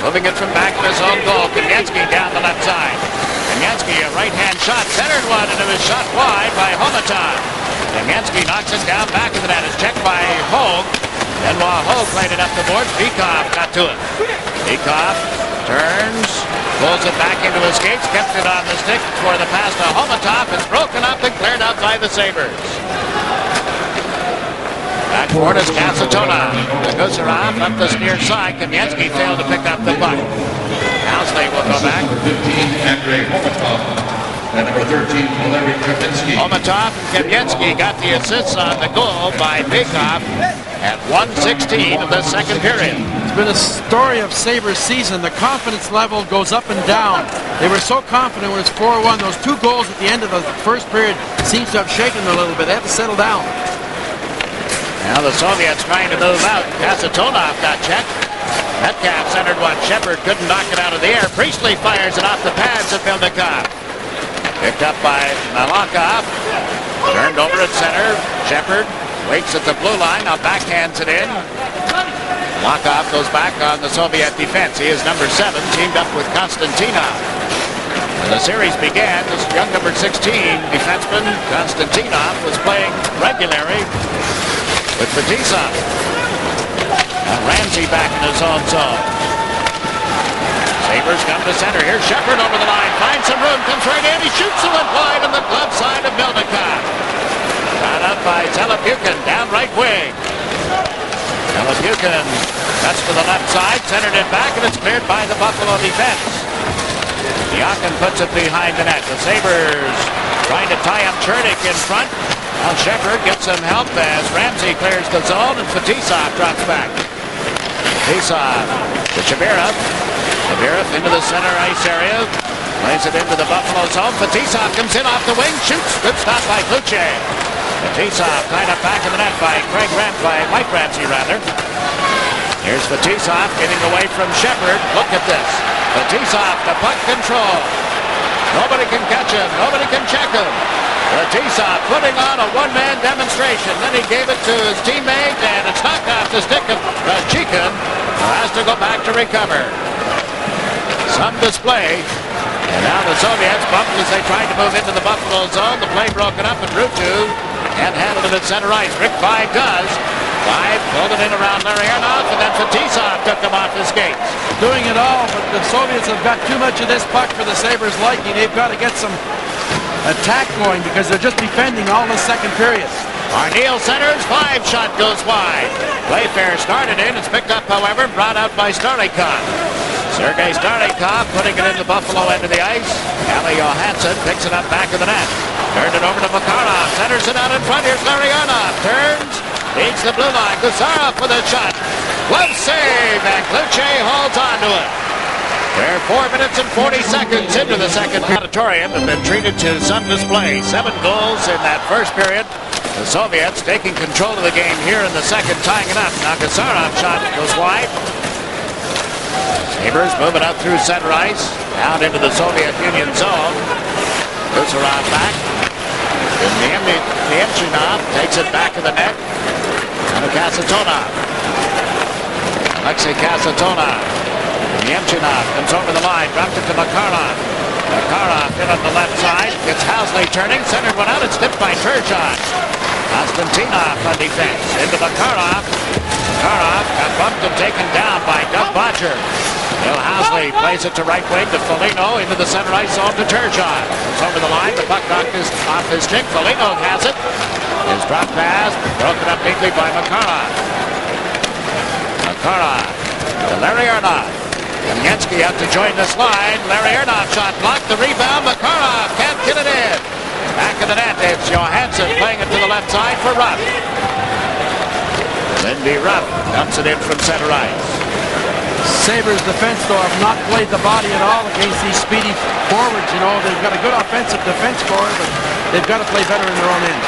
moving it from back of his own goal. Kamensky down the left side. Kamensky, a right-hand shot. Centered one, and it was shot wide by Homatov. Kamensky knocks it down back of the net. It's checked by Hogue. And while Hogue played it up the boards, Bykov got to it. Bykov turns, pulls it back into his skates, kept it on the stick for the pass to Homatov. It's broken up and cleared out by the Sabres. Back forward is Kasatonov. Guzarov up the near side. Kamensky failed to pick up the puck. Housley will go back. Number 15, Andrei Homatov. And number 13, Valery Kamensky. Homatov and Kamensky got the assists on the goal by Bykov at 1:16 of the second period. It's been a story of Sabres season. The confidence level goes up and down. They were so confident when it's 4-1. Those 2 goals at the end of the first period seems to have shaken them a little bit. They have to settle down. Now the Soviets trying to move out. Kasatonov got checked. Metcalf centered one. Shepard couldn't knock it out of the air. Priestley fires it off the pads of Vildikov. Picked up by Malakov. Turned over at center. Shepard waits at the blue line. Now backhands it in. Malakov goes back on the Soviet defense. He is number 7, teamed up with Konstantinov. When the series began, this young number 16 defenseman, Konstantinov, was playing regularly with Fetisov. Now Ramsey back in his own zone. Sabres come to center. Here's Shepard over the line. Finds some room. Comes right in. He shoots it wide on the glove side of Vildikov. Got up by Telepukin. Down right wing. Telepukin cuts to the left side. Centered it back, and it's cleared by the Buffalo defense. Diakin puts it behind the net. The Sabres trying to tie up Chernik in front. Now Shepard gets some help as Ramsey clears the zone, and Fetisov drops back. Fetisov to Shabirov. Shabirov into the center ice area. Plays it into the Buffalo zone. Fetisov comes in off the wing. Shoots. Good stop by Kluche. Fetisov tied up back in the net by Mike Ramsey, rather. Here's Fetisov getting away from Shepard. Look at this. Fetisov to puck control. Nobody can catch him. Nobody can check him. Fetisov putting on a one-man demonstration. Then he gave it to his teammate, and it's knocked off the stick of Rajikin, who has to go back to recover. Some display. And now the Soviets bumped as they tried to move into the Buffalo zone. The play broken up, and Rutu can't handle it at center ice. Rick Vide does. Vide pulled it in around Larry Arnoff, and then Fetisov took him off his skates. Doing it all, but the Soviets have got too much of this puck for the Sabres' liking. They've got to get some attack going because they're just defending all the second period. Arneal centers, 5 shot goes wide. Playfair started in. It's picked up, however, brought out by Starikov. Sergei Starikov putting it in the Buffalo end of the ice. Ali Johansson picks it up back of the net. Turned it over to Makarov. Centers it out in front. Here's Larry Arnoff. Turns. Beats the blue line. Guzarov with a shot. Glove save, and Kluche holds on to it. They're 4 minutes and 40 seconds into the second auditorium have been treated to some display. 7 goals in that first period. The Soviets taking control of the game here in the second, tying it up. Now Guzarov shot goes wide. Sabres moving up through center ice, out into the Soviet Union zone. Guzarov back. Nemchinov takes it back of the net. And Kasatonov. Alexei Kasatonov. Nemchinov comes over the line, dropped it to Makarov. Makarov in on the left side, gets Housley turning, centered one out, it's tipped by Turgeon. Konstantinov on defense, into Makarov. Makarov got bumped and taken down by Doug Bodger. Bill Housley plays it to right wing to Foligno, into the center ice zone to Turgeon. It's over the line, the puck knocked off his stick. Foligno has it. His drop pass, broken up neatly by Makarov. Makarov to Larry Arnoff. Kamensky out to join this line. Larry Arnoff shot blocked. The rebound. Makarov can't get it in. Back of the net. It's Johansson playing it to the left side for Ruff. Lindy Ruff dumps it in from center ice. Sabres defense, though, have not played the body at all against these speedy forwards. You know, they've got a good offensive defense core, but they've got to play better in their own end.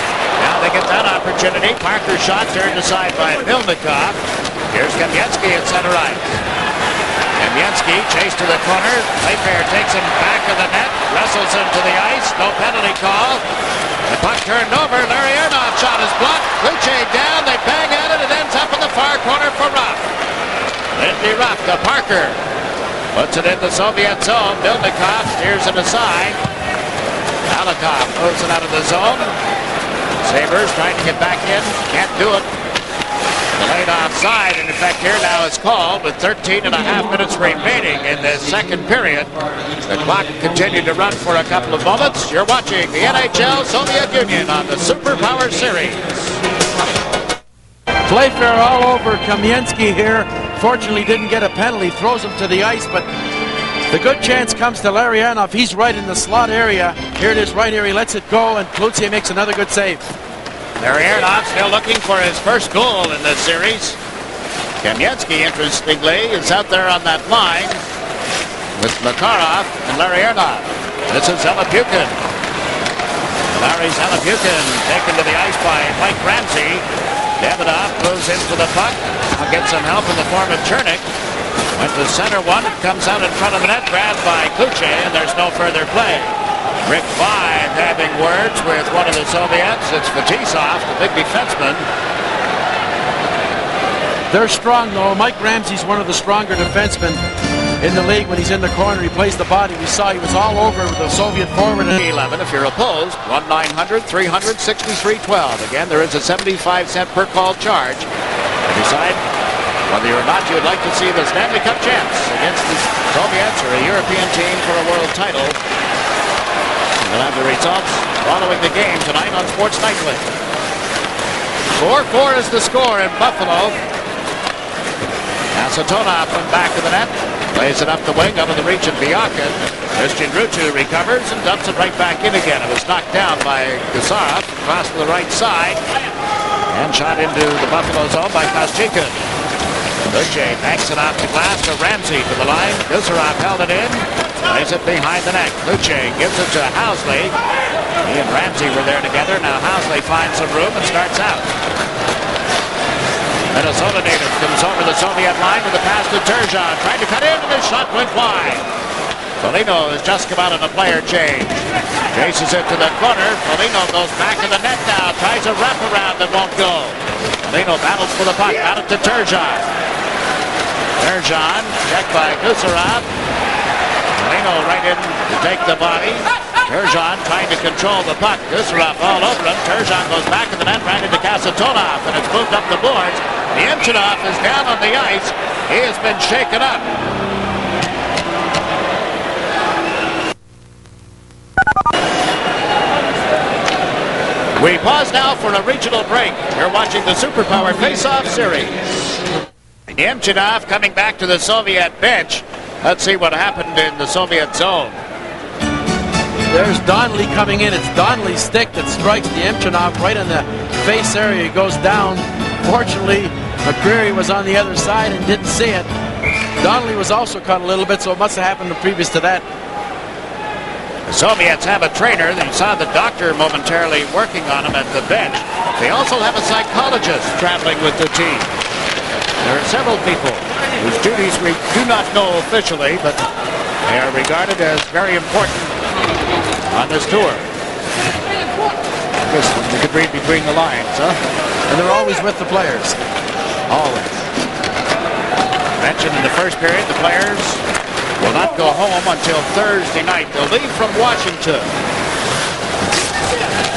Now they get that opportunity. Parker's shot turned aside by Milnikov. Here's Kamensky at center ice. Kamensky chased to the corner. Playfair takes him back of the net. Wrestles him to the ice. No penalty call. The puck turned over. Larry Arnott's shot is blocked. Luce down. They bang at it. It ends up in the far corner for Ruff. Lindy Ruff to Parker. Puts it in the Soviet zone. Milnikov steers it aside. Malikov moves it out of the zone. Sabres trying to get back in. Can't do it. Delayed offside, and in fact here now is called with 13 and a half minutes remaining in the second period. The clock continued to run for a couple of moments. You're watching the NHL Soviet Union on the Superpower Series. Playfair all over Kamensky here. Fortunately didn't get a penalty. Throws him to the ice, but the good chance comes to Larry Arnott. He's right in the slot area. Here it is right here. He lets it go, and Cloutier makes another good save. Larry Arnott still looking for his first goal in this series. Kamensky, interestingly, is out there on that line with Makarov and Larry Arnott. This is Zelapukin. Larry Zelapukin taken to the ice by Mike Ramsey. Davidoff moves into the puck. I'll get some help in the form of Chernik. Went to center one. Comes out in front of the net. Grabbed by Cloutier, and there's no further play. Rick Vine having words with one of the Soviets. It's Fetisov, the big defenseman. They're strong, though. Mike Ramsey's one of the stronger defensemen in the league when he's in the corner. He plays the body. We saw he was all over the Soviet forward. 11 if you're opposed. 1-900-300-6312. Again, there is a 75-cent per call charge to decide whether or not you would like to see the Stanley Cup champs against the Soviets or a European team for a world title. We'll have the results following the game tonight on Sports Nightly. 4-4 is the score in Buffalo. Now Satonov went back to the net. Plays it up the wing, out of the reach of Biakin. Christian Rutu recovers and dumps it right back in again. It was knocked down by Gusarov across to the right side. And shot into the Buffalo zone by Koschekin. Luce banks it off the glass to Ramsey to the line. Gusarov held it in. Plays it behind the net. Luce gives it to Housley. He and Ramsey were there together. Now Housley finds some room and starts out. Minnesota native comes over the Soviet line with a pass to Turgeon. Trying to cut in, and his shot went wide. Foligno has just come out on a player change. Chases it to the corner. Foligno goes back in the net now. Tries a wraparound that won't go. Foligno battles for the puck. Got it to Turgeon. Turgeon checked by Gusarov. Foligno right in to take the body. Turgeon trying to control the puck. Gusarov all over him. Turgeon goes back in the net, right into Kasatonov, and it's moved up the boards. Yemchinov is down on the ice. He has been shaken up. We pause now for a regional break. You're watching the Superpower Face-Off Series. Yemchinov coming back to the Soviet bench. Let's see what happened in the Soviet zone. There's Donnelly coming in. It's Donnelly's stick that strikes the Yemchinov right in the face area. He goes down. Fortunately, McCreary was on the other side and didn't see it. Donnelly was also cut a little bit, so it must have happened previous to that. The Soviets have a trainer. You saw the doctor momentarily working on him at the bench. They also have a psychologist traveling with the team. There are several people whose duties we do not know officially, but they are regarded as very important on this tour. I guess you could read between the lines, huh? And they're always with the players. Always. Mentioned in the first period, the players will not go home until Thursday night. They'll leave from Washington.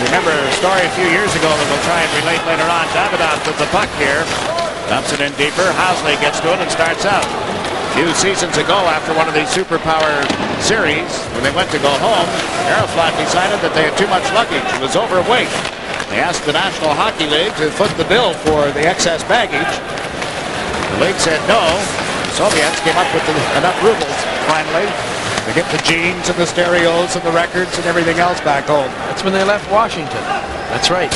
Remember a story a few years ago that we'll try and relate later on. Davidoff with the puck here. Dumps it in deeper. Housley gets to it and starts out. A few seasons ago, after one of these Superpower series, when they went to go home, Aeroflot decided that they had too much luggage. It was overweight. They asked the National Hockey League to foot the bill for the excess baggage. The league said no. The Soviets came up with enough rubles, finally, to get the jeans and the stereos and the records and everything else back home. That's when they left Washington. That's right.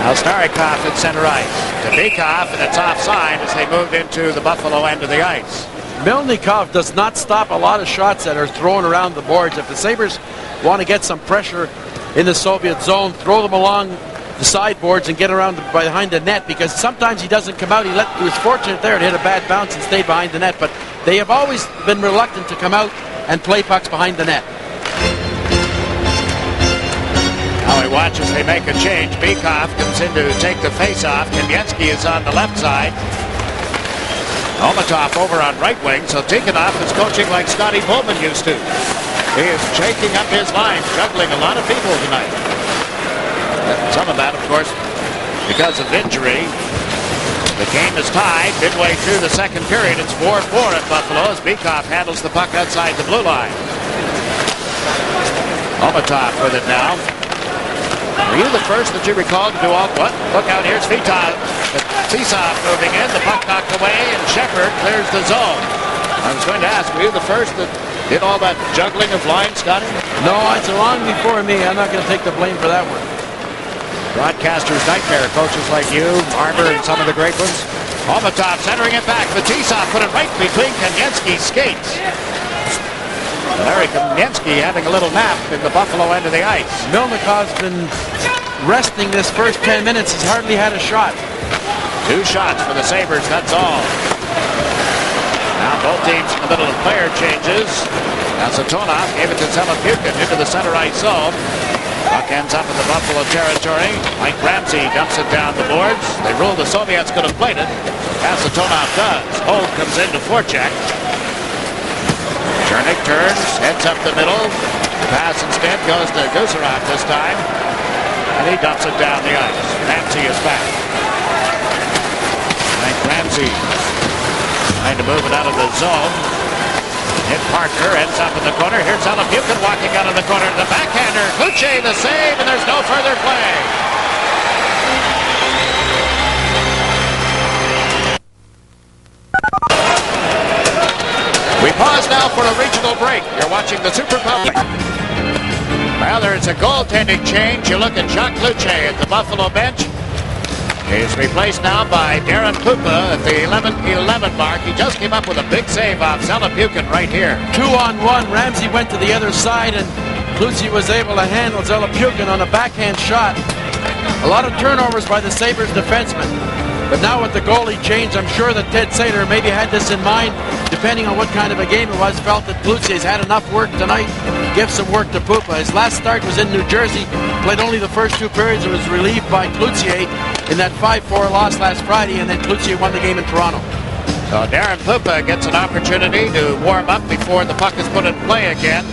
Now Starikoff at center ice. To Bikoff, and it's offside as they moved into the Buffalo end of the ice. Melnikov does not stop a lot of shots that are thrown around the boards. If the Sabres want to get some pressure in the Soviet zone, throw them along the sideboards and get around behind the net, because sometimes he doesn't come out. He was fortunate there to hit a bad bounce and stay behind the net, but they have always been reluctant to come out and play pucks behind the net. Now he watches they make a change. Bikoff comes in to take the face-off. Kamensky is on the left side. Omatov over on right wing, so Tikhonov is coaching like Scotty Bowman used to. He is shaking up his line, juggling a lot of people tonight. Some of that, of course, because of injury. The game is tied midway through the second period. It's 4-4 at Buffalo as Bikoff handles the puck outside the blue line. Omatov with it now. Were you the first that you recall to do all what? Look out, here's Fetisov moving in, the puck knocked away, and Shepard clears the zone. I was going to ask, were you the first that did all that juggling of lines, Scotty? No, it's long before me. I'm not going to take the blame for that one. Broadcaster's nightmare, coaches like you, Armour, and some of the great ones. Omatov centering it back. Fetisov put it right between Kamensky's skates. Larry Kamensky having a little nap in the Buffalo end of the ice. Melnikov's been resting this first 10 minutes. He's hardly had a shot. 2 shots for the Sabres, that's all. Now both teams in the middle of player changes. Now Satonov gave it to Zelepukin into the center ice zone. Puck ends up in the Buffalo territory. Mike Ramsey dumps it down the boards. They rule the Soviets could have played it. As Satonov does. Holt comes into forecheck. Chernik turns, heads up the middle. The pass instead goes to Guzerov this time. And he dumps it down the ice. Ramsey is back. Mike Ramsey trying to move it out of the zone. Hit Parker, ends up in the corner. Here's Zelepukin walking out of the corner. The backhander, Kluche the save, and there's no further play. We pause now for a regional break. You're watching the Super Bowl. Well, there's a goaltending change. You look at Jacques Kluche at the Buffalo bench. He's replaced now by Darren Pupa at the 11-11 mark. He just came up with a big save off Zelepukin right here. 2-on-1. Ramsey went to the other side, and Kluche was able to handle Zelepukin on a backhand shot. A lot of turnovers by the Sabres defensemen. But now with the goalie change, I'm sure that Ted Sater maybe had this in mind, depending on what kind of a game it was, felt that Kluche's had enough work tonight, give some work to Pupa. His last start was in New Jersey, played only the first 2 periods and was relieved by Kluche in that 5-4 loss last Friday, and then Kluche won the game in Toronto. So Darren Pupa gets an opportunity to warm up before the puck is put in play again.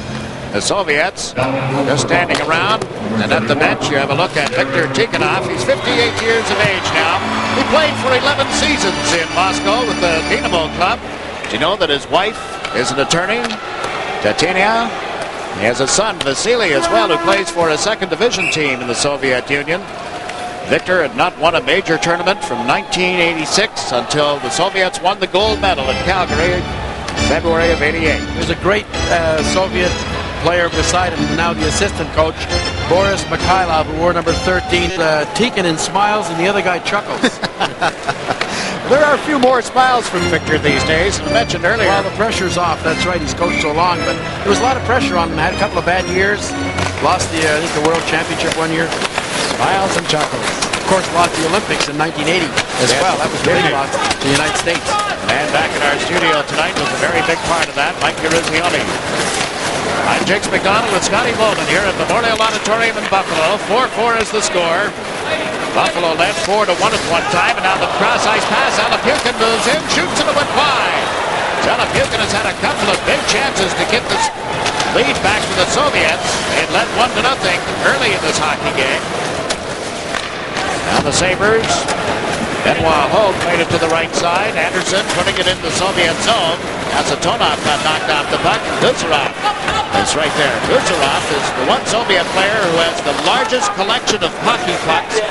The Soviets just standing around, and at the bench you have a look at Viktor Tikhonov. He's 58 years of age now. He played for 11 seasons in Moscow with the Dynamo Club. Do you know that his wife is an attorney, Tatiana? He has a son, Vasily, as well, who plays for a second division team in the Soviet Union. Victor had not won a major tournament from 1986 until the Soviets won the gold medal in Calgary, February of '88. There's a great Soviet player beside him, now the assistant coach, Boris Mikhailov, who wore number 13. Tikkanen smiles and the other guy chuckles. There are a few more smiles from Victor these days. I mentioned earlier. Well, the pressure's off. That's right. He's coached so long, but there was a lot of pressure on him. Had a couple of bad years. Lost the, I think, the World Championship one year. Smiles and chuckles. Of course, lost the Olympics in 1980 as well. That was the big loss to the United States. And back in our studio tonight was a very big part of that, Mike Garizioni. I'm Jakes McDonald with Scotty Bowman here at Memorial Auditorium in Buffalo. 4-4 is the score. Buffalo led 4-1 at one time, and now the cross-ice pass. Zelepukin moves in, shoots, and it went wide. Zelepukin has had a couple of big chances to get this lead back to the Soviets. They had led 1-0 early in this hockey game. Now the Sabres. Benoit Hogue made it to the right side. Anderson putting it in the Soviet zone. Asatonov got knocked off the puck. Guzerov is right there. Guzerov is the one Soviet player who has the largest collection of hockey pucks.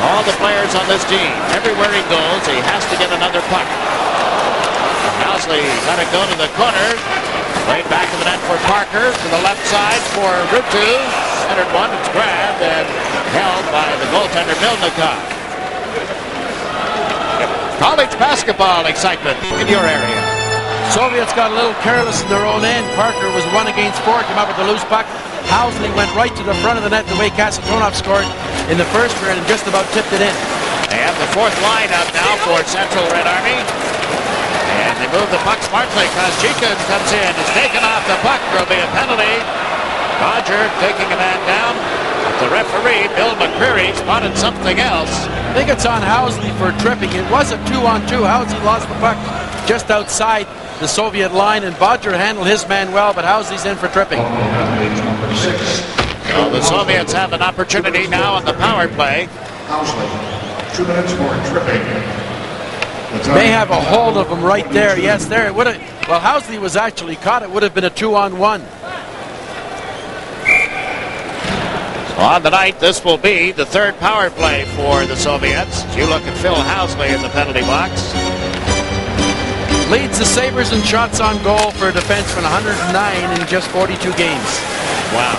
All the players on this team, everywhere he goes, he has to get another puck. Housley let it go to the corner. Played back of the net for Parker. To the left side for Rutu. centered one. It's grabbed and held by the goaltender, Milnikov. College basketball excitement in your area. Soviets got a little careless in their own end. Parker was 1 against 4, came up with a loose puck. Housley went right to the front of the net the way Kasatonov scored in the first period and just about tipped it in. They have the fourth line up now for Central Red Army. And they move the puck smartly because Jenkins comes in. Is taken off the puck. There'll be a penalty. Roger taking a man down. The referee, Bill McCreary, spotted something else. I think it's on Housley for tripping. It was a 2-on-2. Housley lost the puck just outside the Soviet line, and Bodger handled his man well, but Housley's in for tripping. So the Soviets have an opportunity now on the power play. Housley, 2 minutes for tripping. May have a hold of him right there. Yes, there it would have. Well, Housley was actually caught. It would have been a 2-on-1. On the night, this will be the third power play for the Soviets. You look at Phil Housley in the penalty box. Leads the Sabres in shots on goal for a defenseman, 109 in just 42 games. Wow.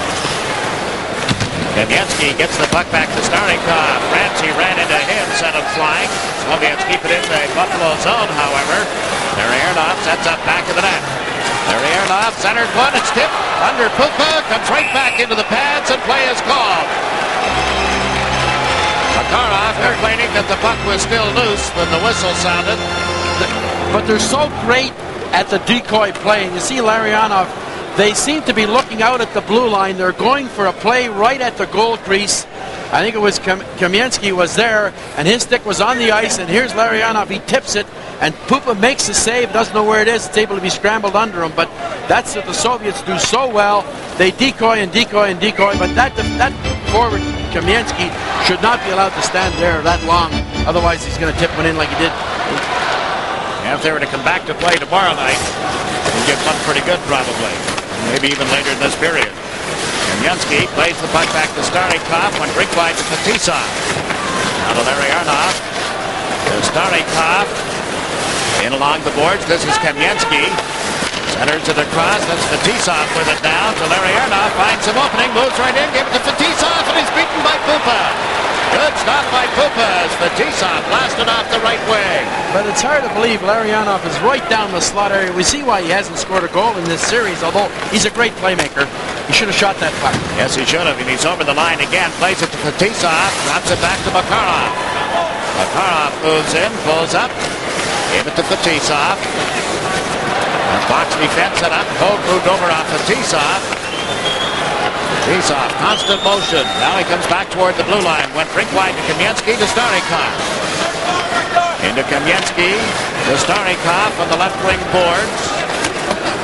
Kamensky gets the puck back to Starikov. Ramsey ran into him, sent him flying. Soviets keep it in the Buffalo zone, however. Larionov sets up back of the net. Larionov centered one, it's tipped under Puka, comes right back into the pads, and play is called. Makarov complaining that the puck was still loose when the whistle sounded. But they're so great at the decoy play. And you see Larionov, they seem to be looking out at the blue line. They're going for a play right at the goal crease. I think it was Kamensky was there, and his stick was on the ice, and here's Larionov. He tips it, and Pupa makes the save, doesn't know where it is. It's able to be scrambled under him, but that's what the Soviets do so well. They decoy and decoy and decoy, but that forward, Kamensky, should not be allowed to stand there that long. Otherwise, he's going to tip one in like he did. If they were to come back to play tomorrow night, they'd get one pretty good probably. Maybe even later in this period. Kamensky plays the puck back to Starikov when drink wide to Fetisov. Now to Larionov. To Starikov. In along the boards, this is Kamensky. Centers it across, that's Fetisov with it now to Larionov. Finds some opening, moves right in, gave it to Fetisov, and he's beaten by Pupa. Good stop by Pupa as Fetisov blasted off the right way. But it's hard to believe Larionov is right down the slot area. We see why he hasn't scored a goal in this series, although he's a great playmaker. He should have shot that puck. Yes, he should have, and he's over the line again. Plays it to Fetisov, drops it back to Makarov. Makarov moves in, pulls up, gave it to Fetisov. Box defense set up, Hogue moved over on Fetisov. Fetisov, constant motion. Now he comes back toward the blue line. Went rink wide to Kamensky to Starikov. Into Kamensky to Starikov on the left wing boards.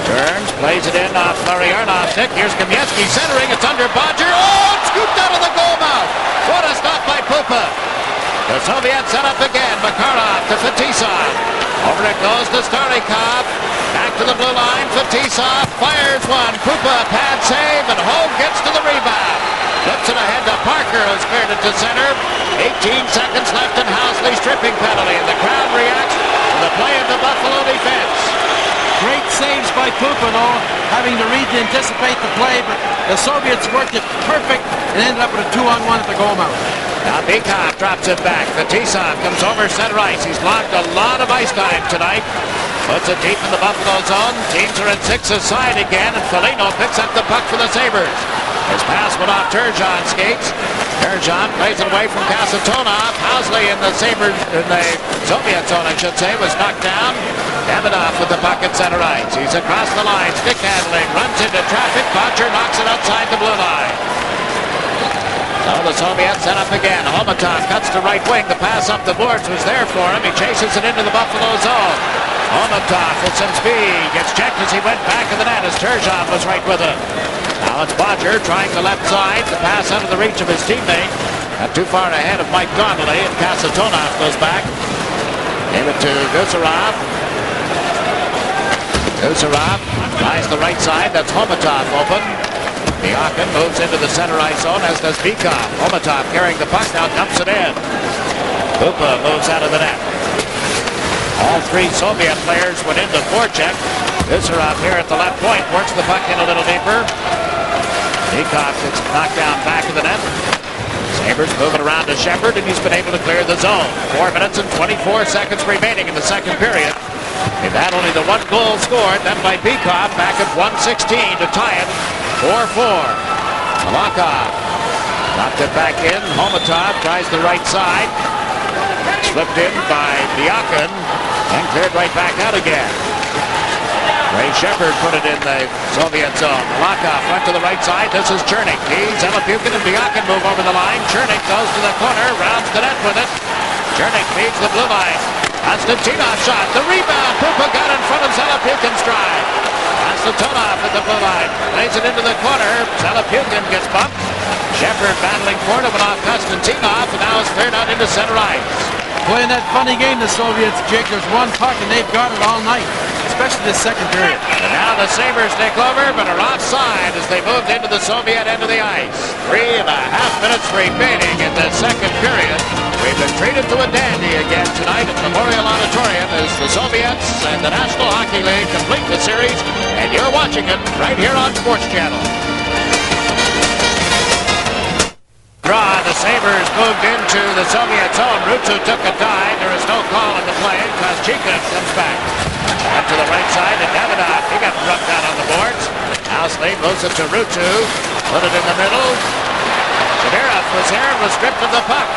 Turns, plays it in off Larionov's stick. Here's Kamensky centering. It's under Bodger. Oh, it's scooped out of the goal mouth. What a stop by Pupa. The Soviets set up again. Makarov to Fetisov. Over it goes to Starikov. Back to the blue line. Fetisov fires one. Pupa pad save, and Hogue gets to the rebound. Flips it ahead to Parker, who's cleared it to center. 18 seconds left in Housley's tripping penalty, and the crowd reacts to the play of the Buffalo defense. Great saves by Pupa, though, having to read to anticipate the play, but the Soviets worked it perfect and ended up with a 2-on-1 at the goal mouth. Now Bikov drops it back. Fetisov comes over center ice. He's logged a lot of ice time tonight. Puts it deep in the Buffalo zone. Teams are at 6 aside again, and Foligno picks up the puck for the Sabres. His pass went off Turgeon's skates. Turgeon plays it away from Kasatonov. Housley in the Sabres, in the Soviet zone, I should say, was knocked down. Davidoff with the puck at center ice. He's across the line, stick handling, runs into traffic. Bodger knocks it outside the blue line. So the Soviets set up again. Homatov cuts to right wing. The pass up the boards was there for him. He chases it into the Buffalo zone. Homatov with some speed. Gets checked as he went back of the net as Turgeon was right with him. Now it's Bodger trying the left side. The pass out of the reach of his teammate. Not too far ahead of Mike Donnelly, and Kasatonov goes back. Gave it to Guzarov. Guzarov tries the right side. That's Homatov open. Miakin moves into the center ice zone, as does Bikov. Homatov carrying the puck now, dumps it in. Pupa moves out of the net. All three Soviet players went into forecheck. Guzarov here at the left point works the puck in a little deeper. Beekhoff gets knocked down back of the net. Sabres moving around to Shepard, and he's been able to clear the zone. 4 minutes and 24 seconds remaining in the second period. They've had only the one goal scored, then by Beekhoff back at 1:16 to tie it 4-4. Malakov knocked it back in. Homatov tries the right side. Slipped in by Diakin and cleared right back out again. Ray Shepard put it in the Soviet zone. Malakov went to the right side. This is Chernik. He's Zelapukin and Diakin move over the line. Chernik goes to the corner, rounds the net with it. Chernik feeds the blue line. Konstantinov shot. The rebound. Pupa got in front of Zelapukin's stride. Konstantinov at the blue line. Lays it into the corner. Zelapukin gets bumped. Shepard battling for it, but off Konstantinov, and now it's cleared out into center ice. Playing that funny game, the Soviets, Jake. There's one puck, and they've got it all night, especially this second period. And now the Sabres take over, but are offside as they moved into the Soviet end of the ice. 3.5 minutes remaining in the second period. We've been treated to a dandy again tonight at Memorial Auditorium as the Soviets and the National Hockey League complete the series, and you're watching it right here on Sports Channel. Draw, the Sabres moved into the Soviet zone. Rutu took a dive. There is no call on the play. Koscheikov comes back. Up to the right side, and Davidoff, he got rubbed out on the boards. Housley moves it to Rutu. Put it in the middle. Shadurov was there and was stripped of the puck.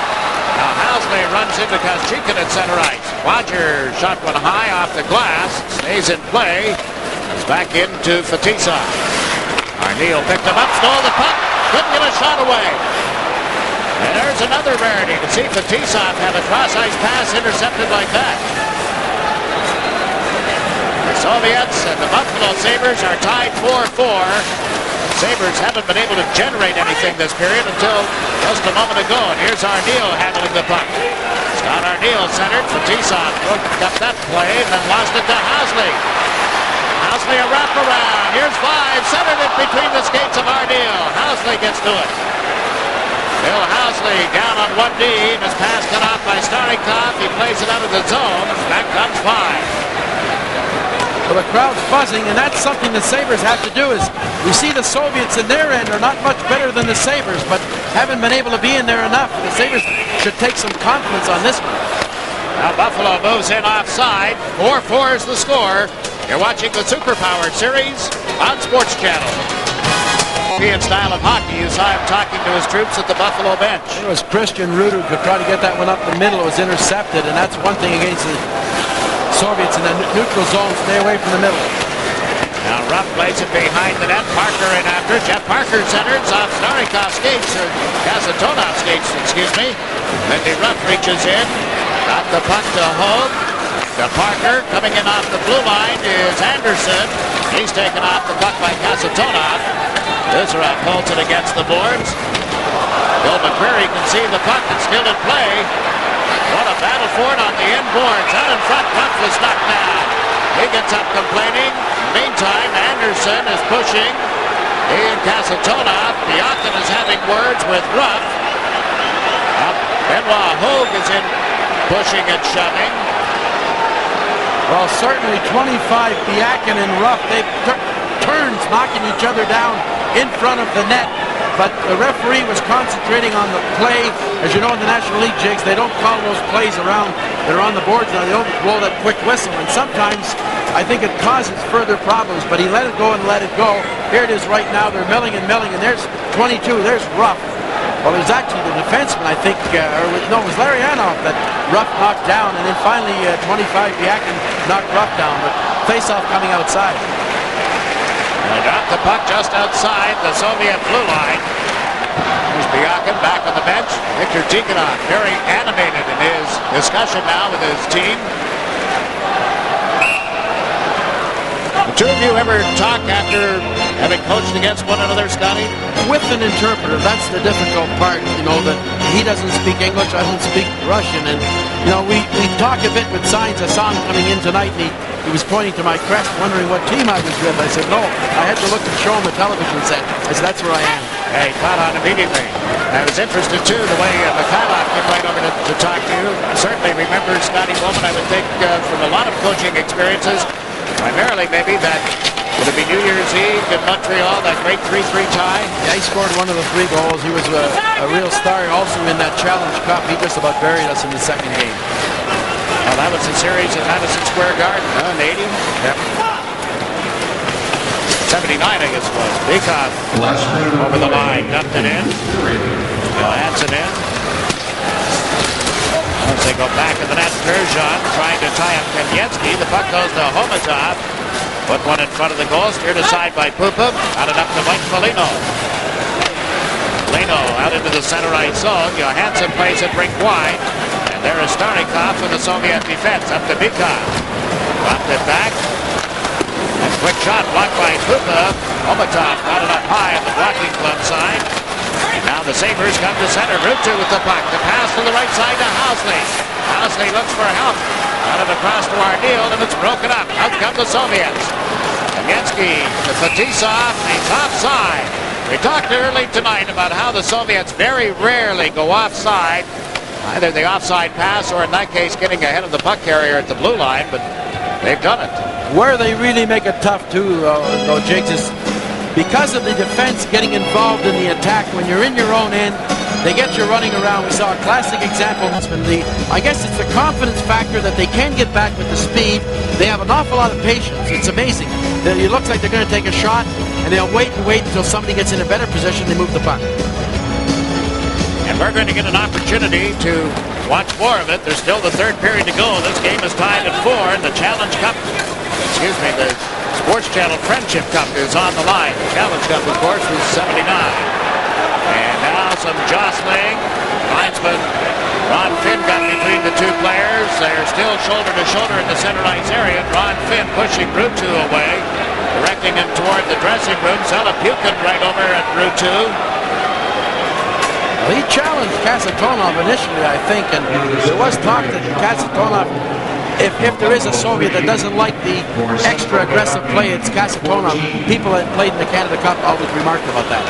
Now Housley runs into Koscheikov at center ice. Roger shot one high off the glass. Stays in play. It's back into Fetisov. Arneal picked him up, stole the puck. Couldn't get a shot away. And there's another rarity to see Fetisov have a cross-ice pass intercepted like that. The Soviets and the BuffaloSabres are tied 4-4. Sabres haven't been able to generate anything this period until just a moment ago. And here's Arneal handling the puck. Scott Arneal centered. Fetisov got that play and then lost it to Housley. Housley a wraparound. Here's five. Centered it between the skates of Arneal. Housley gets to it. Bill Housley down on one knee and is passed it off by Starikov. He plays it out of the zone. Back comes five. Well, the crowd's buzzing, and that's something the Sabres have to do. Is we see the Soviets in their end are not much better than the Sabres, but haven't been able to be in there enough. The Sabres should take some confidence on this one. Now Buffalo moves in offside. 4-4 is the score. You're watching the Superpower Series on Sports Channel. European style of hockey. You saw him talking to his troops at the Buffalo bench. It was Christian Rudu to try to get that one up the middle. It was intercepted, and that's one thing against the Soviets in the neutral zone. Stay away from the middle. Now Ruff plays it behind the net. Parker in after. Jeff Parker centers off Starikov skates, or Kasatonov skates, excuse me. Lindy Ruff reaches in. Got the puck to Hogue. To Parker. Coming in off the blue line is Anderson. He's taken off the puck by Kasatonov. Isarov holds it against the boards. Bill McCreary can see the puck. It's still in play. What a battle for it on the end boards. Out in front, Ruff was knocked down. He gets up complaining. Meantime, Anderson is pushing. He and Kasatonov. Diakin is having words with Ruff. Benoit Hogue is in pushing and shoving. Well, certainly 25, Diakin and Ruff, they've turns knocking each other down in front of the net. But the referee was concentrating on the play. As you know, in the National League, Jigs, they don't call those plays around that are on the boards now. They don't blow that quick whistle. And sometimes I think it causes further problems. But he let it go and let it go. Here it is right now. They're milling and milling. And there's 22. There's Ruff. Well, it was actually the defenseman, I think, it was Larionov that Ruff knocked down. And then finally, 25, Diakin knocked Ruff down. But face-off coming outside. They got the puck just outside the Soviet blue line. Here's Diakin back on the bench. Victor Tikhonov very animated in his discussion now with his team. The two of you ever talk after having coached against one another, Scotty? With an interpreter, that's the difficult part, you know, that he doesn't speak English, I don't speak Russian, and, you know, we talk a bit with signs. I saw him coming in tonight, and he was pointing to my crest, wondering what team I was with. I said, no, I had to look and show him a television set. I said, that's where I am. Hey, caught on immediately. I was interested, too, the way Mikhailov came right over to talk to you. Certainly remember Scotty Bowman, I would think, from a lot of coaching experiences, primarily maybe that Would it be New Year's Eve in Montreal, that great 3-3 tie? Yeah, he scored one of the 3 goals. He was a real star also in that Challenge Cup. He just about buried us in the second game. Well, that was the series at Madison Square Garden, huh? In 80? Yep. 79, I guess it was. Bekoff over the line, dumped it in. Johansson in. As they go back to the net, Turgeon trying to tie up Kamensky. The puck goes to Homatov. Put one in front of the goal, steered aside by Pupa. Got it up to Mike Foligno. Foligno out into the center ice zone. Johansson plays it rink wide. And there is Starnikov in the Soviet defense. Up to Bekoff. Dropped it back. And quick shot blocked by Pupa. Homatov got it up high on the blocking glove side. Now the Sabres come to center. Ruutu with the puck. The pass to the right side to Housley. Housley looks for help. Got it across to Arneal, and it's broken up. Out come the Soviets. Kamensky to Fetisov. He's offside. We talked early tonight about how the Soviets very rarely go offside. Either the offside pass or in that case getting ahead of the puck carrier at the blue line, but they've done it. Where they really make it tough too, though, Jigs, is because of the defense getting involved in the attack. When you're in your own end, they get you running around. We saw a classic example. I guess it's the confidence factor that they can get back with the speed. They have an awful lot of patience. It's amazing. It looks like they're going to take a shot, and they'll wait and wait until somebody gets in a better position. They move the puck. And we're going to get an opportunity to watch more of it. There's still the third period to go. This game is tied at 4, and the Challenge Cup, the Sports Channel Friendship Cup is on the line. The Challenge Cup, of course, was 79. And now some jostling. Linesman Ron Finn got between the two players. They're still shoulder to shoulder in the center ice area. Ron Finn pushing Ruutu away, directing him toward the dressing room. Zalapukin right over at Ruutu. Well, he challenged Kasatonov initially, I think, and there was talk that Kasatonov, if there is a Soviet that doesn't like the extra aggressive play, it's Kasatonov. People that played in the Canada Cup always remarked about that.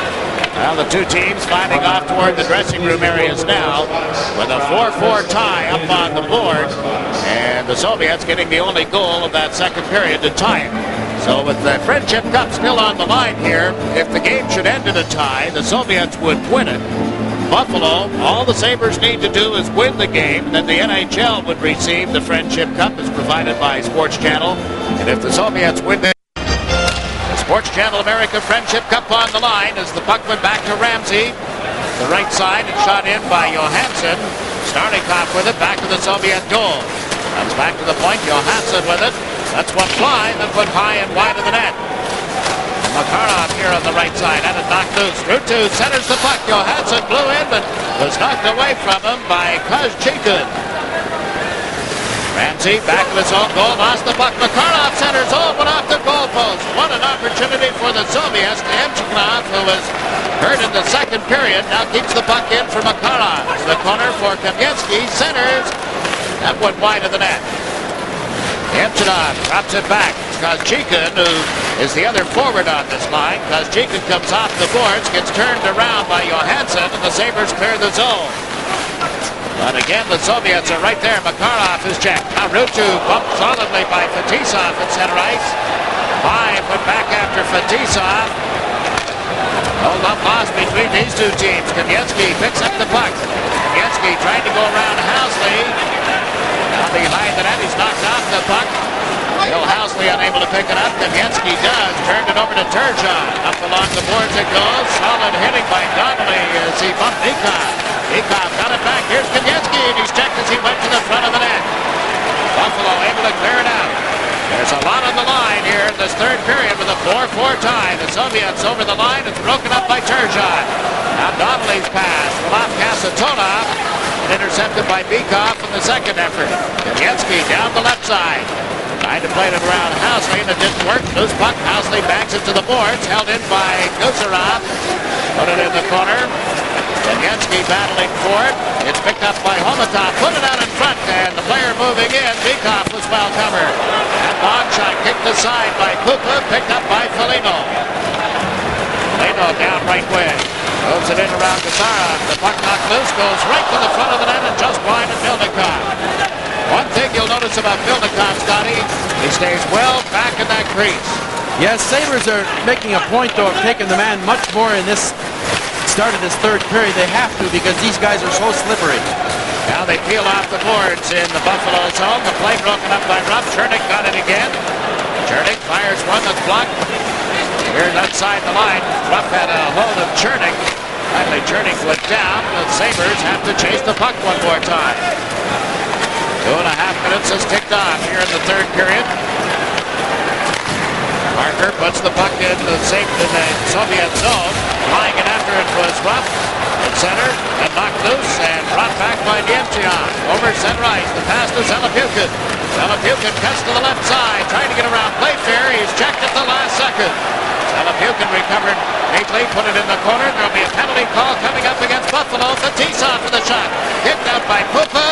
Well, the two teams filing off toward the dressing room areas now with a 4-4 tie up on the board, and the Soviets getting the only goal of that second period to tie it. So with the Friendship Cup still on the line here, if the game should end in a tie, the Soviets would win it. Buffalo, all the Sabres need to do is win the game, and then the NHL would receive the Friendship Cup as provided by Sports Channel. And if the Soviets win the Sports Channel America Friendship Cup on the line as the puck went back to Ramsey. The right side and shot in by Johansson. Starnikov with it, back to the Soviet goal. Comes back to the point, Johansson with it. That's one fly, then put high and wide of the net. Makarov here on the right side, had it knocked loose. Ruutu centers the puck. Johansson blew in, but was knocked away from him by Kozchikhin. Ramsey back to his own goal, lost the puck. Makarov centers, went off the goalpost. What an opportunity for the Soviets. Nemchikov, who was hurt in the second period, now keeps the puck in for Makarov. To the corner for Kamensky, centers. That went wide of the net. Nemchikov drops it back. Kozchikhin, who is the other forward on this line. Kozchikhin comes off the boards, gets turned around by Johansson, and the Sabres clear the zone. But again, the Soviets are right there. Makarov is checked. Now Ruutu bumped solidly by Fetisov at center ice. High put back after Fetisov. No love lost between these two teams. Kamensky picks up the puck. Kamensky trying to go around Housley. Now behind the net, he's knocked off the puck. Bill Housley unable to pick it up. Kamensky does. Turned it over to Turgeon. Up along the boards it goes. Solid hitting by Donnelly as he bumped Bekoff. Bekoff got it back. Here's Kamensky, and he's checked as he went to the front of the net. Buffalo able to clear it out. There's a lot on the line here in this third period with a 4-4 tie. The Soviets over the line. It's broken up by Turgeon. Now Donnelly's pass will off Kasatonov. Intercepted by Bekoff in the second effort. Kamensky down the left side. Tried to play it around Housley, and it didn't work. Loose puck. Housley backs it to the boards. Held in by Guzarov. Put it in the corner. Kamensky battling for it. It's picked up by Homatov. Put it out in front, and the player moving in. Bekoff was well covered. That long shot kicked aside by Pupa, picked up by Foligno. Foligno down right wing. Moves it in around Guzarov. The puck knocked loose, goes right to the front of the net and just wide of Milnikov. One thing you'll notice about Milnikov, Scotty, he stays well back in that crease. Yes, Sabres are making a point, though, of taking the man much more in this start of this third period. They have to, because these guys are so slippery. Now they peel off the boards in the Buffalo zone. The play broken up by Ruff. Chernick got it again. Chernick fires one that's blocked. Here's outside the line. Ruff had a hold of Chernick. Finally, Chernick went down. The Sabres have to chase the puck one more time. 2.5 minutes has ticked off here in the third period. Parker puts the puck in the Soviet zone. Flying it after it was Ruff at center and knocked loose and brought back by Diemchian. Over center ice. The pass to Zelepukin. Zelepukin cuts to the left side, trying to get around Playfair. He's checked at the last second. Zelepukin recovered neatly, put it in the corner. There'll be a penalty call coming up against Buffalo. Fetisov for the shot. Kicked out by Pupa.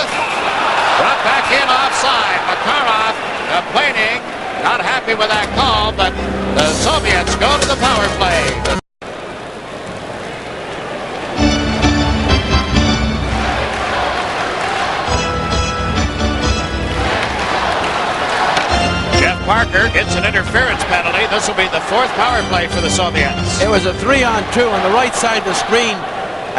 Brought back in offside. Makarov complaining. Not happy with that call, but the Soviets go to the power play. Jeff Parker gets an interference penalty. This will be the fourth power play for the Soviets. It was a 3-on-2 on the right side of the screen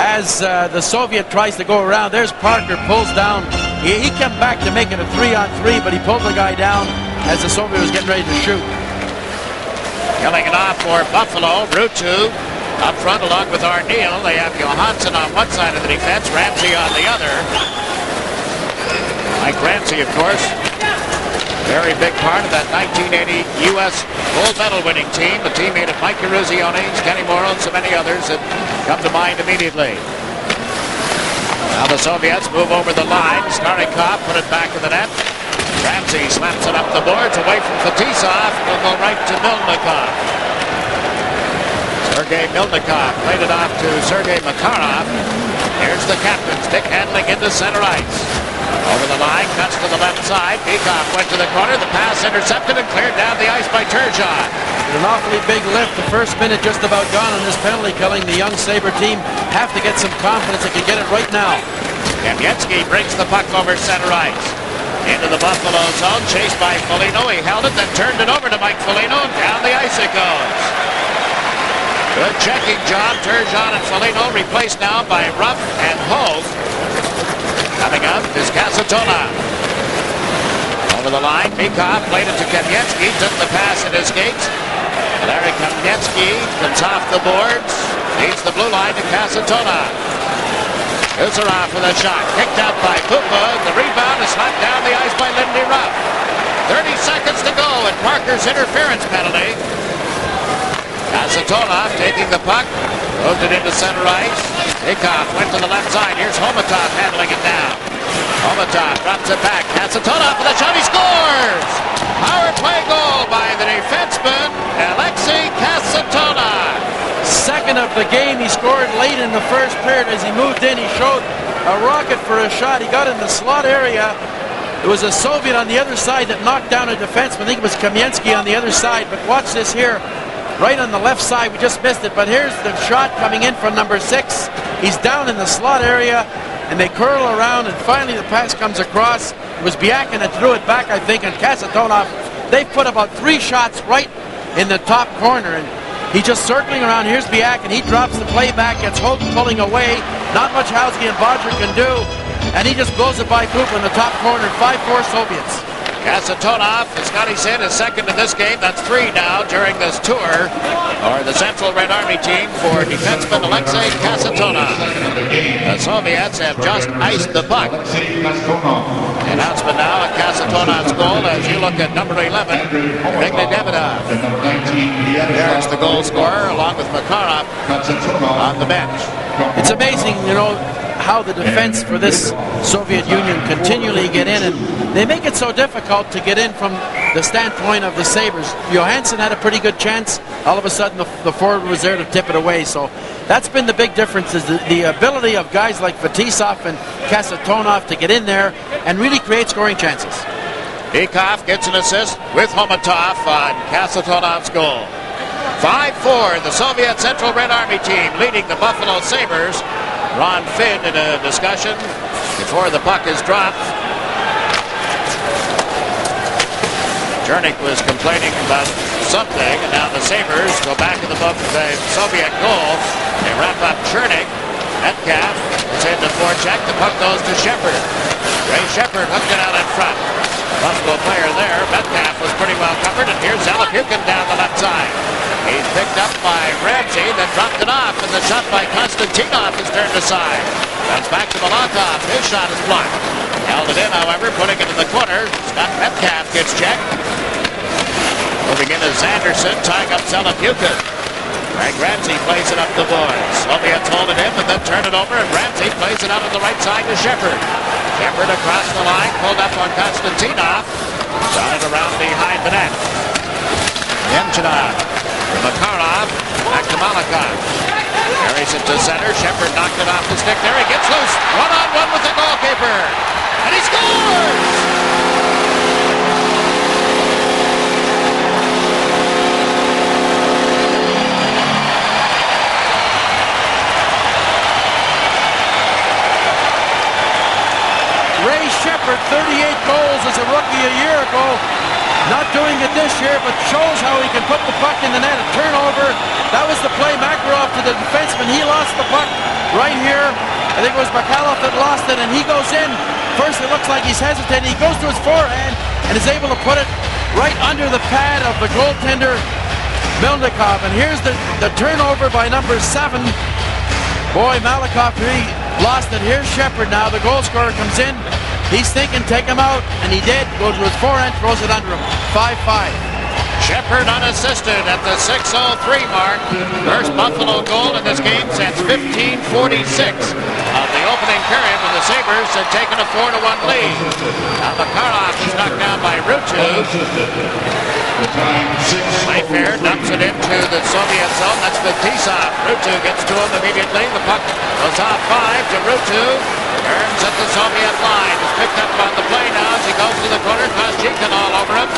as the Soviet tries to go around. There's Parker, pulls down. He came back to make it a 3-on-3, but he pulled the guy down as the Soviet was getting ready to shoot. Killing it off for Buffalo. Ruutu up front along with Arneal. They have Johansson on one side of the defense, Ramsey on the other. Mike Ramsey, of course, very big part of that 1980 U.S. gold medal winning team. The team made of Mike Eruziones, Kenny Morrow, and so many others that come to mind immediately. Now the Soviets move over the line. Starikov put it back in the net. Ramsey slaps it up the boards away from Fetisov. Will go right to Milnikov. Sergei Milnikov played it off to Sergei Makarov. Here's the captain, stick handling into center ice. Over the line, cuts to the left side. Bikov went to the corner. The pass intercepted and cleared down the ice by Turgeon. An awfully big lift. The first minute just about gone on this penalty killing. The young Sabre team have to get some confidence. They can get it right now. Kamensky brings the puck over center ice. Into the Buffalo zone, chased by Foligno. He held it, then turned it over to Mike Foligno, and down the ice it goes. Good checking job. Turgeon and Foligno replaced now by Ruff and Hogue. Coming up is Casatona. Over the line, Bikov played it to Kamensky, took the pass and escapes. Larry Kamensky comes off the boards, leads the blue line to Casatona. Uzerov for the shot, kicked out by Pupa. The rebound is slapped down the ice by Lindy Ruff. 30 seconds to go and Parker's interference penalty. Kasatonov taking the puck, moved it into center ice. Bikov went to the left side. Here's Homatov handling it down. Homatov drops it back. Kasatonov for the shot. He scores! Power play goal by the defenseman, Alexei Kasatonov. Second of the game. He scored late in the first period. As he moved in, he showed a rocket for a shot. He got in the slot area. It was a Soviet on the other side that knocked down a defenseman. I think it was Kamensky on the other side. But watch this here. Right on the left side. We just missed it. But here's the shot coming in from number 6. He's down in the slot area. And they curl around. And finally the pass comes across. It was Biakin that threw it back, I think. And Kasatonov. They put about 3 shots right in the top corner. And he's just circling around. Here's Biakin. He drops the play back. Gets Holt pulling away. Not much Housley and Bodger can do. And he just blows it by Pupa in the top corner. 5-4 Soviets. Kasatonov, as Scotty said, is second in this game. That's 3 now during this tour. Or the Central Red Army team for defenseman Alexei Kasatonov. The Soviets have just iced the puck. The announcement now at Kasatonov's goal as you look at number 11, Vigny Davidov. There's the goal scorer along with Makarov on the bench. It's amazing, you know, how the defense for this Soviet Union continually get in, and they make it so difficult to get in from the standpoint of the Sabres. Johansson had a pretty good chance. All of a sudden the forward was there to tip it away. So that's been the big difference, is the ability of guys like Fetisov and Kasatonov to get in there and really create scoring chances. Bikov gets an assist with Homatov on Kasatonov's goal. 5-4, the Soviet Central Red Army team leading the Buffalo Sabres. Ron Finn in a discussion before the puck is dropped. Chernick was complaining about something. And now the Sabres go back to the Soviet goal. They wrap up Chernik. Metcalf is in the forecheck. The puck goes to Shepard. Ray Shepard hooked it out in front. Buffalo player there. Metcalf was pretty well covered. And here's Zalapukin down the left side. He's picked up by Ramsey, then dropped it off. And the shot by Konstantinov is turned aside. Comes back to Molotov. His shot is blocked. Held it in, however, putting it in the corner. Scott Metcalf gets checked. Moving in is Anderson, tying up Zalapukin. Greg Ramsey plays it up the boards. Soviets hold it in and then turn it over, and Ramsey plays it out on the right side to Shepard. Shepard across the line, pulled up on Konstantinov. Got it around behind the net. Yemchinov from Makarov, back to Malikov. Carries it to center. Shepard knocked it off the stick there. He gets loose. One-on-one with the goalkeeper. And he scores! Ray Shepard, 38 goals as a rookie a year ago. Not doing it this year, but shows how he can put the puck in the net. A turnover. That was the play. Makarov to the defenseman. He lost the puck right here. I think it was Mikhailov that lost it, and he goes in. First, it looks like he's hesitating. He goes to his forehand and is able to put it right under the pad of the goaltender, Milnikov. And here's the turnover by number 7. Boy, Malikov really lost it. Here's Shepard now. The goal scorer comes in. He's thinking, take him out, and he did. Goes to his forehand, throws it under him. 5-5. Shepard unassisted at the 6:03 mark. First Buffalo goal in this game since 1546 of the opening period when the Sabres had taken a 4-1 lead. Now Makarov is knocked down by Rutu. Mayfair dumps it into the Soviet zone. That's the Tisov. Rutu gets to him immediately. The puck goes off 5 to Rutu. Turns at the Soviet line. Is picked up on the play now as he goes to the corner. Koschekin all over him.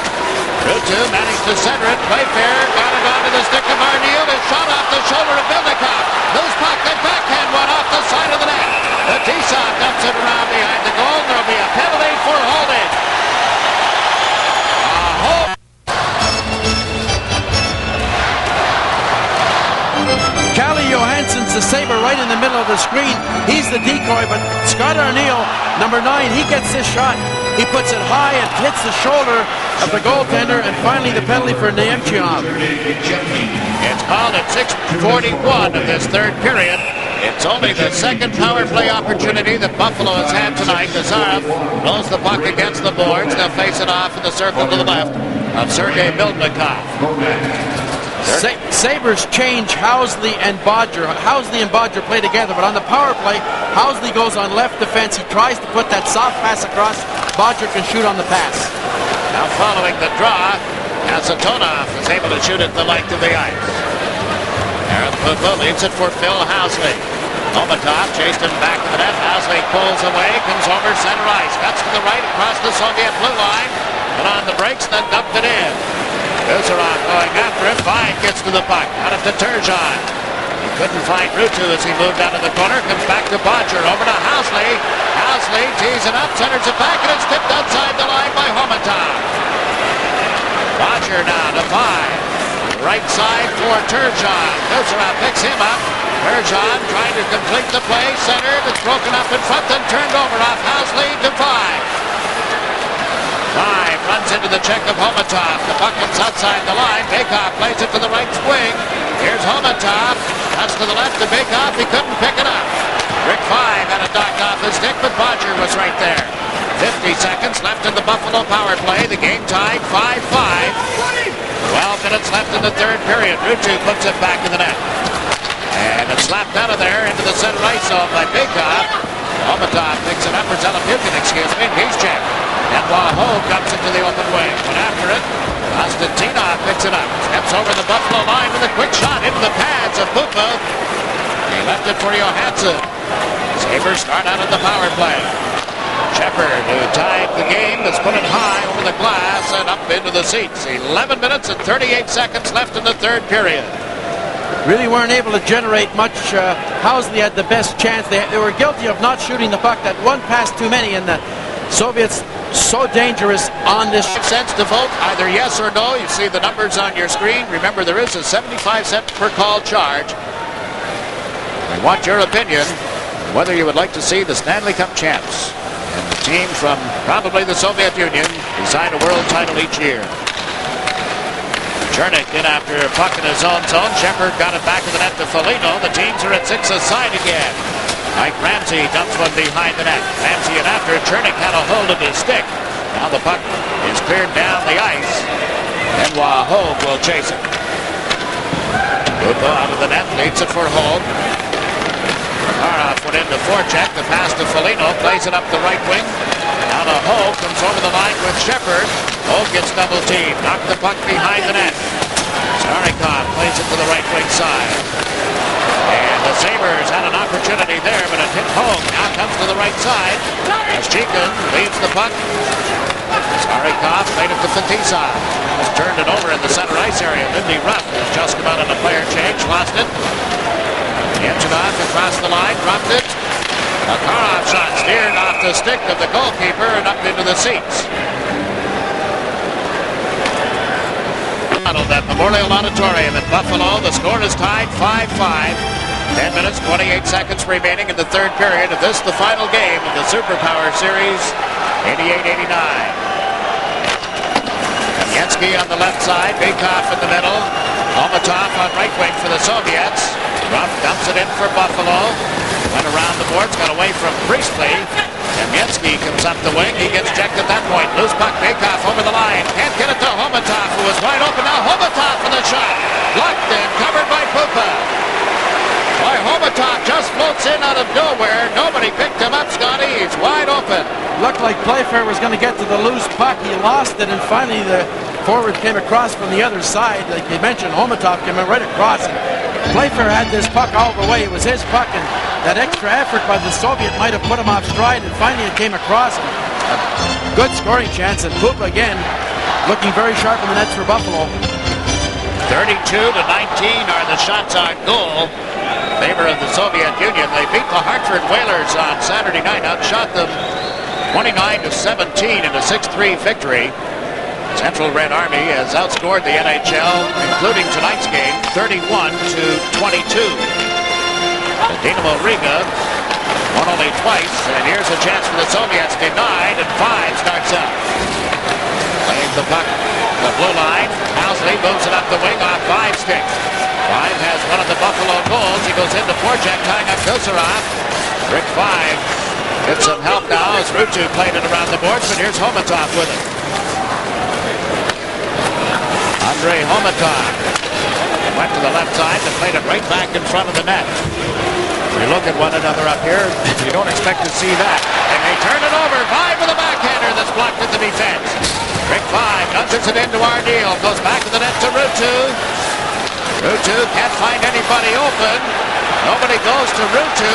Rutu managed to center it. Mayfair got it onto the stick of Arneal. His shot off the shoulder of Milnikov. Loose puck and backhand one off the side of the net. The Tisov dumps it around behind the goal. There'll be a penalty for holding. Calle Johansson's the Sabre right in the middle of the screen. He's the decoy, but Scott Arneal, number 9, he gets this shot. He puts it high and hits the shoulder of the goaltender, and finally the penalty for Nemchionov. It's called at 6:41 of this third period. It's only the second power play opportunity that Buffalo has had tonight. Nazarov blows the puck against the boards. They'll face it off in the circle to the left of Sergei Milnikov. Sabres change Housley and Bodger. Housley and Bodger play together, but on the power play, Housley goes on left defense. He tries to put that soft pass across. Bodger can shoot on the pass. Now following the draw, Asatonov is able to shoot at the length of the ice. Aaron Pugla leaves it for Phil Housley. Molotov chased him back to the net. Housley pulls away, comes over center ice. Cuts to the right across the Soviet blue line. Put on the brakes, then dumped it in. Guzarov going after it. Vine gets to the puck. Out of to Turgeon. He couldn't find Rutu as he moved out of the corner. Comes back to Bodger. Over to Housley. Housley tees it up, centers it back, and it's tipped outside the line by Homatov. Bodger now to Vine. Right side for Turgeon. Guzarov picks him up. Turgeon trying to complete the play. Centered. It's broken up in front, then turned over off Housley to Vine. Vine runs into the check of Homatov. The puck comes outside the line. Bakov plays it to the right wing. Here's Homatov. Cuts to the left to Bakov. He couldn't pick it up. Rick Vine had it knocked off his stick, but Bodger was right there. 50 seconds left in the Buffalo power play. The game tied 5-5. 12 minutes left in the third period. Rutu puts it back in the net. And it's slapped out of there into the center ice zone by Bakov. Homatov picks it up for Zalapukin, he's checked. And Wahoo comes into the open wing. Went after it. Konstantinov picks it up. Steps over the Buffalo line with a quick shot into the pads of Pukla. He left it for Johansson. Sabres start out at the power play. Shepard, who tied the game, has put it high over the glass and up into the seats. 11 minutes and 38 seconds left in the third period. Really weren't able to generate much. Housley had the best chance. They were guilty of not shooting the puck. That one pass too many, and the Soviets so dangerous on this. 5 cents to vote, either yes or no. You see the numbers on your screen. Remember, there is a 75-cent per call charge. I want your opinion whether you would like to see the Stanley Cup champs and the team from probably the Soviet Union decide a world title each year. Chernik in after a puck in his own zone. Shepard got it back to the net to Foligno. The teams are at 6 aside again. Mike Ramsey dumps one behind the net. Ramsey in after. Chernik had a hold of his stick. Now the puck is cleared down the ice. Benoit Hogue will chase it. Lupo out of the net, leads it for Hogue. Makarov went into forecheck. The pass to Foligno, plays it up the right wing. Now to Hogue, comes over the line with Shepard. Hogue gets double teamed. Knocked the puck behind the net. Starikov plays it to the right wing side. And the Sabres had an opportunity there, but it hit Hogue. Now comes to the right side. As Chikin leaves the puck. Starikov played it to Fatisa. Just turned it over in the center ice area. Lindy Ruff has just come out on a player change. Lost it. Yevchenov across the line. Dropped it. A Karov shot steered off the stick of the goalkeeper and up into the seats. At Memorial Auditorium in Buffalo. The score is tied 5-5. 10 minutes, 28 seconds remaining in the third period of this, the final game of the Superpower Series, 88-89. Kamensky on the left side, Bykov in the middle, Almatov on right wing for the Soviets. Ruff dumps it in for Buffalo. Went around the boards, got away from Priestley. Kamensky comes up the wing. He gets checked at that point. Loose puck, Bykov over the line. Can't get it to Homatov, who was wide open. Now Homatov for the shot. Blocked and covered by Pupa. Boy, Homatov just floats in out of nowhere. Nobody picked him up, Scotty. He's wide open. Looked like Playfair was going to get to the loose puck. He lost it, and finally the forward came across from the other side. Like you mentioned, Homatov came right across. And Playfair had this puck all the way. It was his puck, and that extra effort by the Soviet might have put him off stride, and finally it came across him. A good scoring chance, and Pupa again looking very sharp in the nets for Buffalo. 32-19 are the shots on goal in favor of the Soviet Union. They beat the Hartford Whalers on Saturday night, outshot them 29-17 in a 6-3 victory. Central Red Army has outscored the NHL, including tonight's game, 31-22. The Dinamo Riga won only twice, and here's a chance for the Soviets, denied, and 5 starts out. Playing the puck, the blue line. Housley moves it up the wing off 5 sticks. 5 has one of the Buffalo goals. He goes into forecheck, tying up Gusarov. Rick 5 gets some help now as Rutu played it around the boards, but here's Homatov with it. Andrei Homatov went to the left side and played it right back in front of the net. We look at one another up here. You don't expect to see that. And they turn it over. 5 with a backhander that's blocked at the defense. Rick 5 nudges it into Ardeel. Goes back to the net to Rutu. Rutu can't find anybody open. Nobody goes to Rutu.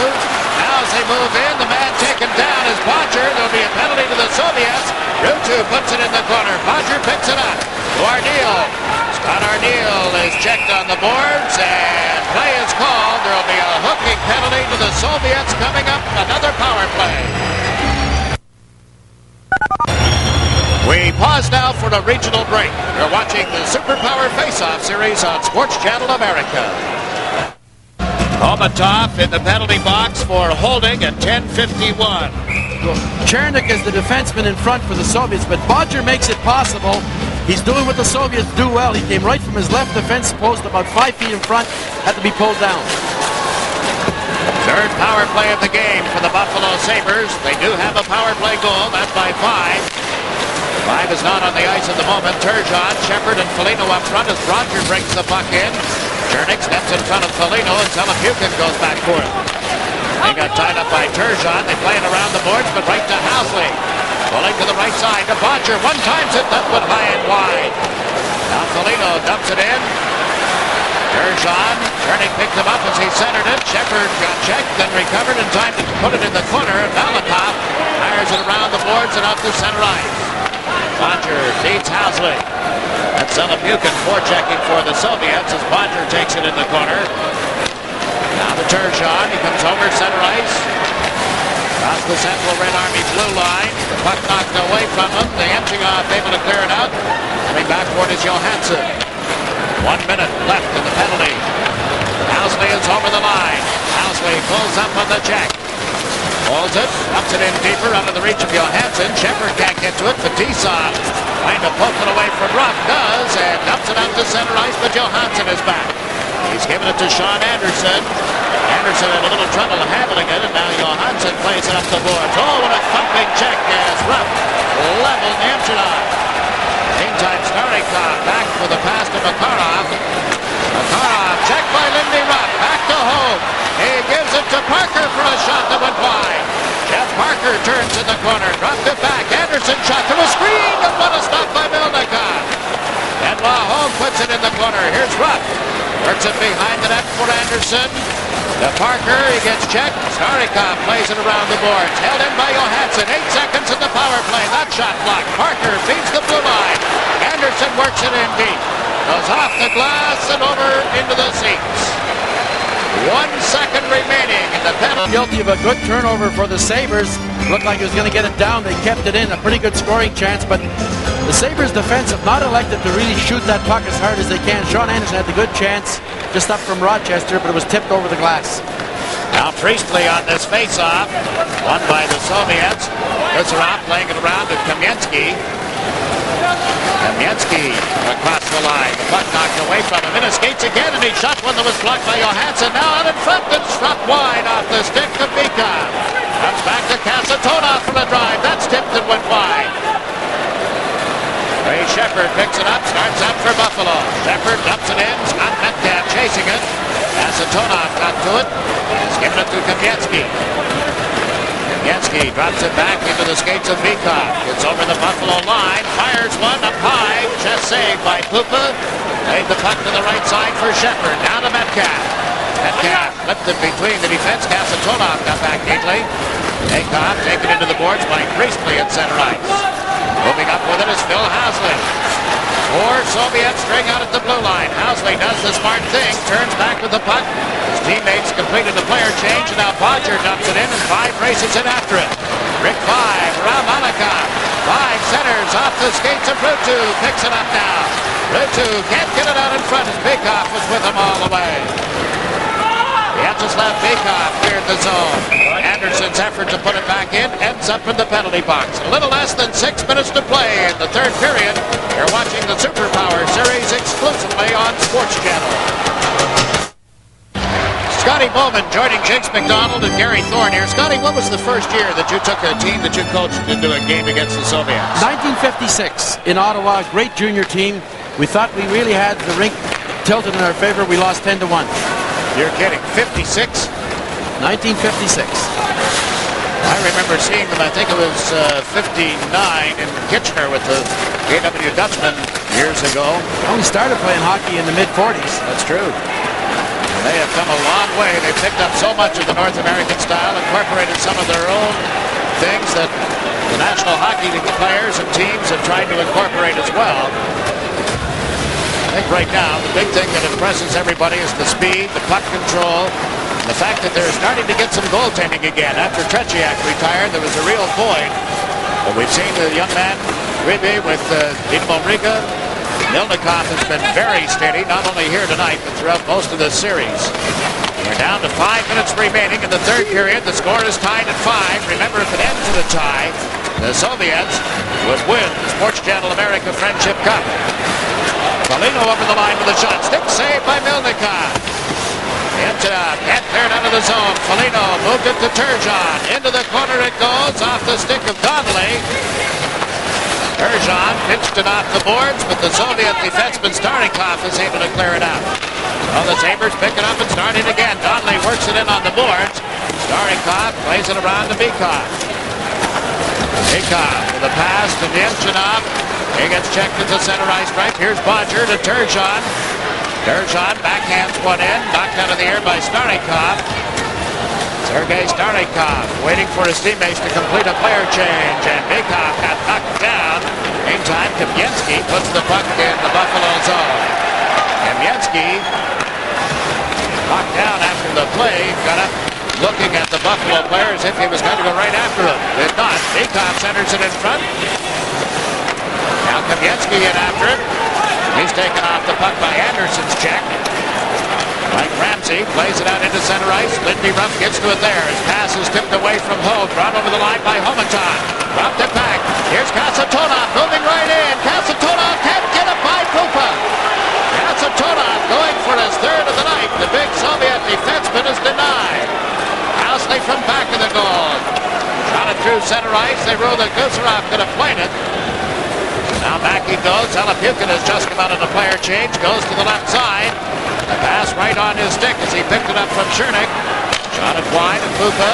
Now as they move in, the man taken down is Bodger. There'll be a penalty to the Soviets. Rutu puts it in the corner. Bodger picks it up. To Ardeel. Scott Ardeel is checked on the boards, and play is called. There'll be a hooking penalty to the Soviets coming up. Another power play. We pause now for a regional break. You're watching the Superpower Face-Off Series on Sports Channel America. Homatov in the penalty box for holding at 10:51. Chernik is the defenseman in front for the Soviets, but Bodger makes it possible. He's doing what the Soviets do well. He came right from his left defense post about 5 feet in front, had to be pulled down. Third power play of the game for the Buffalo Sabres. They do have a power play goal. That's by 5. 5 is not on the ice at the moment. Turgeon, Shepard, and Foligno up front as Roger brings the puck in. Chernik steps in front of Foligno, and Telepukin goes back for it. They got tied up by Turgeon. They play it around the boards, but right to Housley. Pulling to the right side to Bodger. One times it, that one high and wide. Now Foligno dumps it in. Turgeon, Chernik picked him up as he centered it. Shepard got checked, then recovered in time to put it in the corner. Malakoff fires it around the boards and up the center ice. Bodger beats Housley. That's Telepukin forechecking for the Soviets as Bodger takes it in the corner. Now to Turgeon. He comes over center ice. Across the central Red Army blue line. The puck knocked away from him. The Enchigov able to clear it out. Coming backward is Johansson. 1 minute left in the penalty. Housley is over the line. Housley pulls up on the check. Holds it, dumps it in deeper under the reach of Johansson. Shepard can't get to it. Fetisov trying to poke it away from Ruff. Does, and dumps it out to center ice, but Johansson is back. He's giving it to Sean Anderson. Anderson had a little trouble handling it, and now Johansson plays it up the boards. Oh, what a thumping check as Ruff leveled Amsterdam. Meantime, Starikov back for the pass to Makarov. Makarov checked by Lindy Ruff. Back to Hogue. He gives it to Parker for a shot that went wide. Jeff Parker turns in the corner, dropped it back. Anderson shot to a screen, and what a stop by Milnikov. Benoit Hogue puts it in the corner. Here's Ruff. Works it behind the net for Anderson. To Parker, he gets checked. Starikov plays it around the boards. Held in by Johansson. 8 seconds in the power play. That shot blocked. Parker feeds the blue line. Anderson works it in deep. Goes off the glass and over into the seats. 1 second remaining in the penalty. Guilty of a good turnover for the Sabres. Looked like he was going to get it down. They kept it in. A pretty good scoring chance, but the Sabres defense have not elected to really shoot that puck as hard as they can. Sean Anderson had the good chance just up from Rochester, but it was tipped over the glass. Now Priestley on this face-off. Won by the Soviets. Kucherov playing it around to Kamensky. Kamensky across the line. The puck knocked away from him. In skates again, and he shot one that was blocked by Johansson. Now out in front and struck wide off the stick of Bikov. Comes back to Kasatonov for the drive. That's tipped and went wide. Ray Shepard picks it up, starts up for Buffalo. Shepard dumps it in. Scott Metcalf chasing it. Kasatonov got to it. He's giving it to Kamensky. Kamensky drops it back into the skates of Bikov. Gets over the Buffalo line. Fires one up high. Chest saved by Pupa. Laid the puck to the right side for Shepard. Down to Metcalf. Metcalf flipped it between the defense. Kasatonov got back neatly. Bikov taken into the boards by Priestley at center ice. Moving up with it is Phil Housley. 4 Soviets string out at the blue line. Housley does the smart thing, turns back with the puck. His teammates completed the player change, and now Bodger dumps it in, and 5 races in after it. Rick 5, around Malikov. 5 centers off the skates of Rutu. Picks it up now. Rutu can't get it out in front as Bikov was with him all the way. Vyacheslav Bikov cleared the zone. Anderson's effort to put it back in ends up in the penalty box. A little less than 6 minutes to play in the third period. You're watching the Superpower Series exclusively on Sports Channel. Scotty Bowman joining Jinx McDonald and Gary Thorne here. Scotty, what was the first year that you took a team that you coached into a game against the Soviets? 1956 in Ottawa, great junior team. We thought we really had the rink tilted in our favor. We lost 10-1. You're kidding. 56? 1956. I remember seeing them, I think it was 59 in Kitchener with the KW Dutchman years ago. Only started playing hockey in the mid-40s. That's true. And they have come a long way. They've picked up so much of the North American style, incorporated some of their own things that the National Hockey League players and teams have tried to incorporate as well. I think right now the big thing that impresses everybody is the speed, the puck control, and the fact that they're starting to get some goaltending again. After Tretiak retired, there was a real void. But we've seen the young man, Ribe, with Dinamo Riga. Milnikov has been very steady, not only here tonight, but throughout most of this series. We're down to 5 minutes remaining in the third period. The score is tied at 5. Remember, if it ends in a tie, the Soviets would win the Sports Channel America Friendship Cup. Foligno over the line with a shot. Stick saved by Milnikov. Antonov can't clear it out of the zone. Foligno moved it to Turgeon. Into the corner it goes. Off the stick of Donnelly. Turgeon pitched it off the boards, but the Soviet defenseman Starikov is able to clear it out. Well, the Sabres pick it up and start it again. Donnelly works it in on the boards. Starikov plays it around to Bikov. Bikov with a pass to Antonov. He gets checked at the center ice stripe. Here's Bodger to Turgeon. Turgeon backhands one in. Knocked out of the air by Starikov. Sergei Starikov waiting for his teammates to complete a player change. And Bikov got knocked down. Meantime, Kamensky puts the puck in the Buffalo zone. Kamensky knocked down after the play. Got up looking at the Buffalo players if he was going to go right after him. Did not. Bekoff centers it in front. Now Kamensky in after it. He's taken off the puck by Anderson's check. Mike Ramsey plays it out into center ice. Lindy Ruff gets to it there. His pass is tipped away from Hogue. Brought over the line by Homaton. Dropped it back. Here's Kasatonov moving right in. Kasatonov can't get it by Pupa. Kasatonov going for his third of the night. The big Soviet defenseman is denied. Housley from back of the goal. Shot it through center ice. They ruled that Gusarov could have played it. Now back he goes. Alapukin has just come out of the player change. Goes to the left side. The pass right on his stick as he picked it up from Chernik. Shot it wide and Pupa.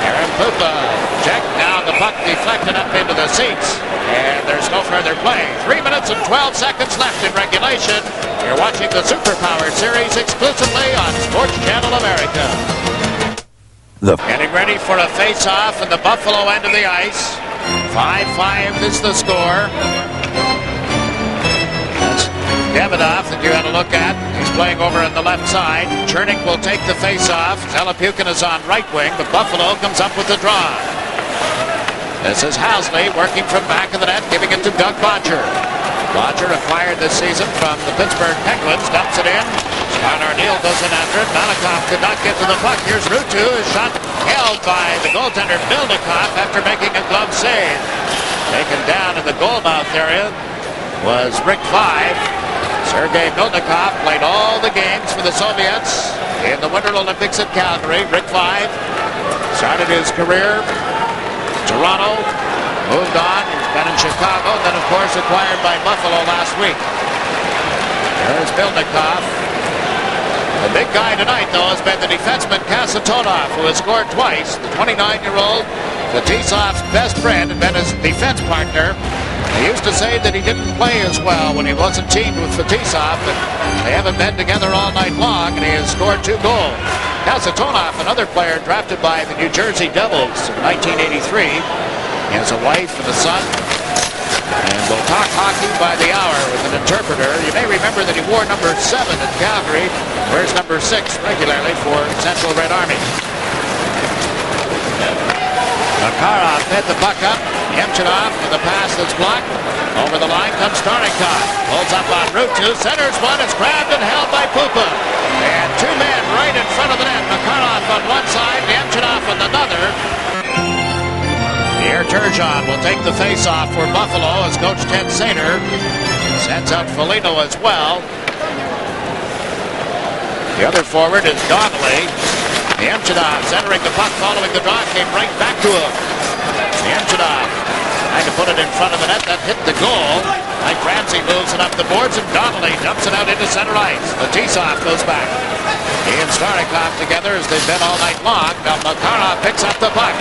Aaron Pupa check. Now the puck deflected up into the seats. And there's no further play. 3 minutes and 12 seconds left in regulation. You're watching the Superpower Series exclusively on Sports Channel America. Getting ready for a face-off in the Buffalo end of the ice. 5-5 is the score. Davidoff that you had a look at. He's playing over on the left side. Chernik will take the face-off. Zalapukin is on right wing, but Buffalo comes up with the draw. This is Housley working from back of the net, giving it to Doug Bodger. Bodger acquired this season from the Pittsburgh Penguins. Dumps it in. Scott Arniel goes in after it. Malakoff could not get to the puck. Here's Ruutu. His shot held by the goaltender Milnikov after making a glove save. Taken down in the goal mouth area was Rick 5. Sergei Milnikov played all the games for the Soviets in the Winter Olympics at Calgary. Rick 5 started his career in Toronto, moved on, he's been in Chicago, then of course acquired by Buffalo last week. There's Milnikov. The big guy tonight, though, has been the defenseman Kasatonov, who has scored twice. The 29-year-old, Fetisov's best friend, and been his defense partner. They used to say that he didn't play as well when he wasn't teamed with Fetisov, but they haven't been together all night long, and he has scored 2 goals. Kasatonov, another player drafted by the New Jersey Devils in 1983. He has a wife and a son, and will talk hockey by the hour with an interpreter. You may remember that he wore number 7 at Calgary, wears number 6 regularly for Central Red Army. Makarov fed the puck up. Yemchinov with the pass that's blocked. Over the line comes Starnikov. Pulls up on Ruutu. Centers one. It's grabbed and held by Pupa. And 2 men right in front of the net. Makarov on one side, Yemchinov on another. Pierre Turgeon will take the face-off for Buffalo as Coach Ted Sater sends out Foligno as well. The other forward is Donnelly. Yemchinov centering the puck following the draw, came right back to him. Yemchinov trying to put it in front of the net. That hit the goal. Mike Ramsey moves it up the boards and Donnelly dumps it out into center ice. Fetisov goes back. He and Starnikov together as they've been all night long. Now Makarov picks up the puck.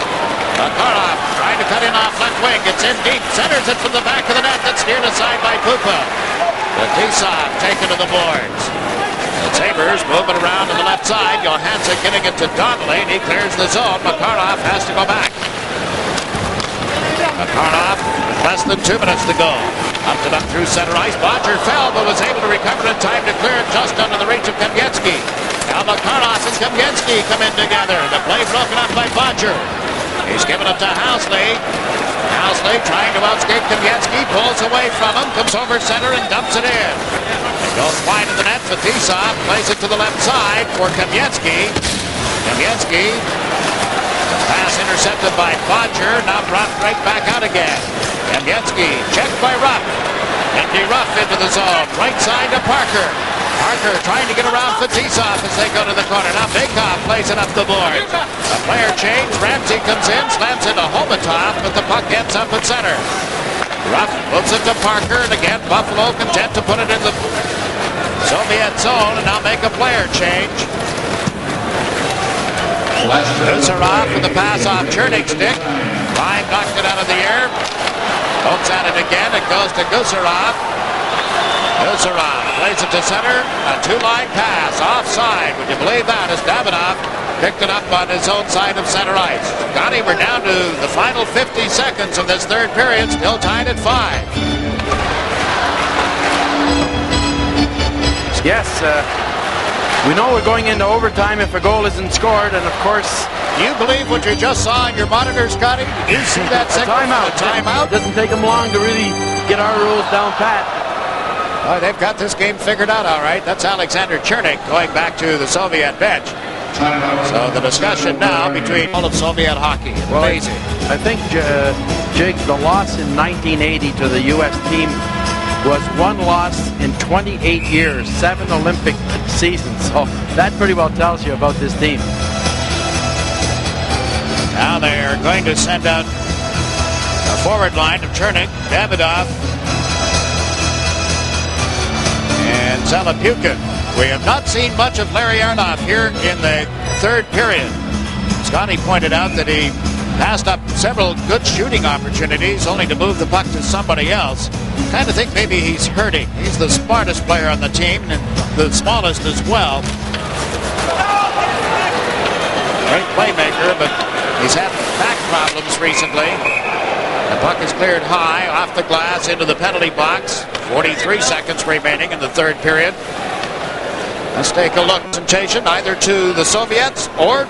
Makarov trying to cut in off left wing. It's in deep. Centers it from the back of the net. That's steered aside by Pupa. Fetisov taken to the boards. The Sabres moving around on the left side. Johansson getting it to Donnelly, and he clears the zone. Makarov has to go back. Makarov with less than 2 minutes to go. Upped it up through center ice. Bodger fell, but was able to recover in time to clear it just under the reach of Kamensky. Now Makarov and Kamensky come in together. The play broken up by Bodger. He's given it to Housley. Housley trying to outskate Kamensky. Pulls away from him. Comes over center and dumps it in. Goes wide of the net. Fetisov plays it to the left side for Kamensky. Kamensky. Pass intercepted by Bodger. Now brought right back out again. Kamensky checked by Ruff. Andy Ruff into the zone. Right side to Parker. Parker trying to get around Fetisov as they go to the corner. Now Bekoff plays it up the board. A player change. Ramsey comes in. Slams into Homatov, but the puck ends up at center. Ruff moves it to Parker, and again Buffalo content to put it in the Soviet zone and now make a player change. Gusarov with the pass off Chernik's stick. Ryan knocked it out of the air. Pokes at it again. It goes to Gusarov. Gusarov plays it to center. A 2-line pass offside. Would you believe that? As Davidoff picked it up on his own side of center ice. Scotty, we're down to the final 50 seconds of this third period. Still tied at 5. Yes, We know we're going into overtime if a goal isn't scored, and of course... Do you believe what you just saw on your monitor, Scotty? Did you see that second? Timeout. Timeout? It doesn't take them long to really get our rules down pat. Oh, they've got this game figured out all right. That's Alexander Chernik going back to the Soviet bench. So the discussion now between all of Soviet hockey. Amazing. Well, I think, Jake, the loss in 1980 to the U.S. team was one loss in 28 years, 7 Olympic seasons. So that pretty well tells you about this team. Now they're going to send out a forward line of Chernik, Davidoff, and Zalapukin. We have not seen much of Larry Arnoff here in the third period. Scotty pointed out that he passed up several good shooting opportunities only to move the puck to somebody else. Kind of think maybe he's hurting. He's the smartest player on the team and the smallest as well. Great playmaker, but he's had back problems recently. The puck is cleared high off the glass into the penalty box. 43 seconds remaining in the third period. Let's take a look. Presentation either to the Soviets or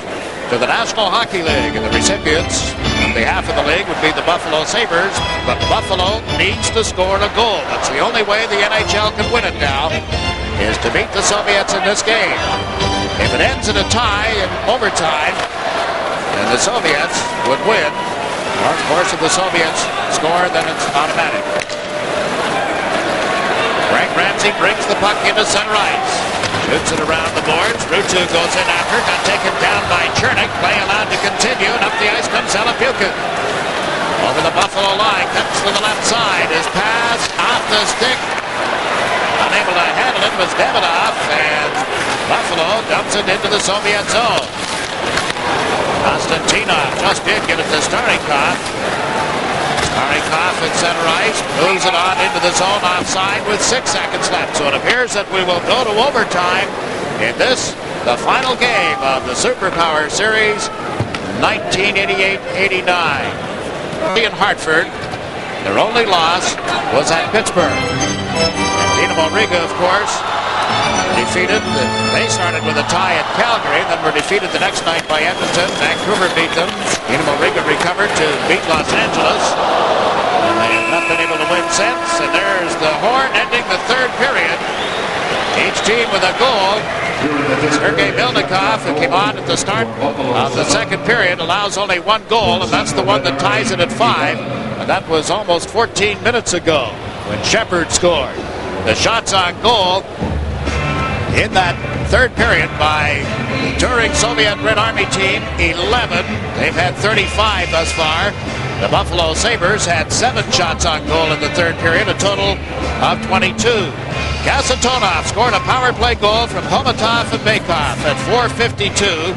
to the National Hockey League. And the recipients on behalf of the league would be the BuffaloSabres. But Buffalo needs to score a goal. That's the only way the NHL can win it now, is to beat the Soviets in this game. If it ends in a tie in overtime, then the Soviets would win. Or, of course, if the Soviets score, then it's automatic. Frank Ramsey brings the puck into center ice. Shoots it around the boards. Rutu goes in after. Got taken down by Chernik. Play allowed to continue. And up the ice comes Zalapukin. Over the Buffalo line. Comes to the left side. His pass off the stick. Unable to handle it was Davidoff. And Buffalo dumps it into the Soviet zone. Konstantinov just did get it to Starikov. Starikov at center ice, moves it on into the zone offside with 6 seconds left. So it appears that we will go to overtime in this, the final game of the Superpower Series 1988-89. In Hartford, their only loss was at Pittsburgh. And Dinamo Riga, of course, defeated. They started with a tie at Calgary, then were defeated the next night by Edmonton. Vancouver beat them. Dinamo Riga recovered to beat Los Angeles. And they have not been able to win since. And there's the horn ending the third period. Each team with a goal. Sergei Milnikov, who came on at the start of the second period, allows only one goal, and that's the one that ties it at 5. And that was almost 14 minutes ago when Shepard scored. The shots on goal in that third period by the touring Soviet Red Army team, 11. They've had 35 thus far. The BuffaloSabres had 7 shots on goal in the third period, a total of 22. Kasatonov scored a power play goal from Homatov and Bakov at 4:52.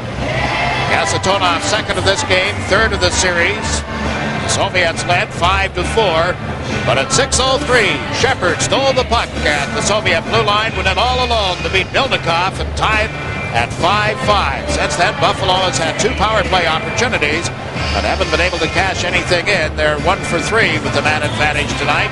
Kasatonov second of this game, third of the series. The Soviets led 5-4. But at 6:03, Shepard stole the puck at the Soviet blue line, went in all alone to beat Milnikov and tied at 5-5. Since then, Buffalo has had 2 power play opportunities, but haven't been able to cash anything in. They're 1 for 3 with the man advantage tonight.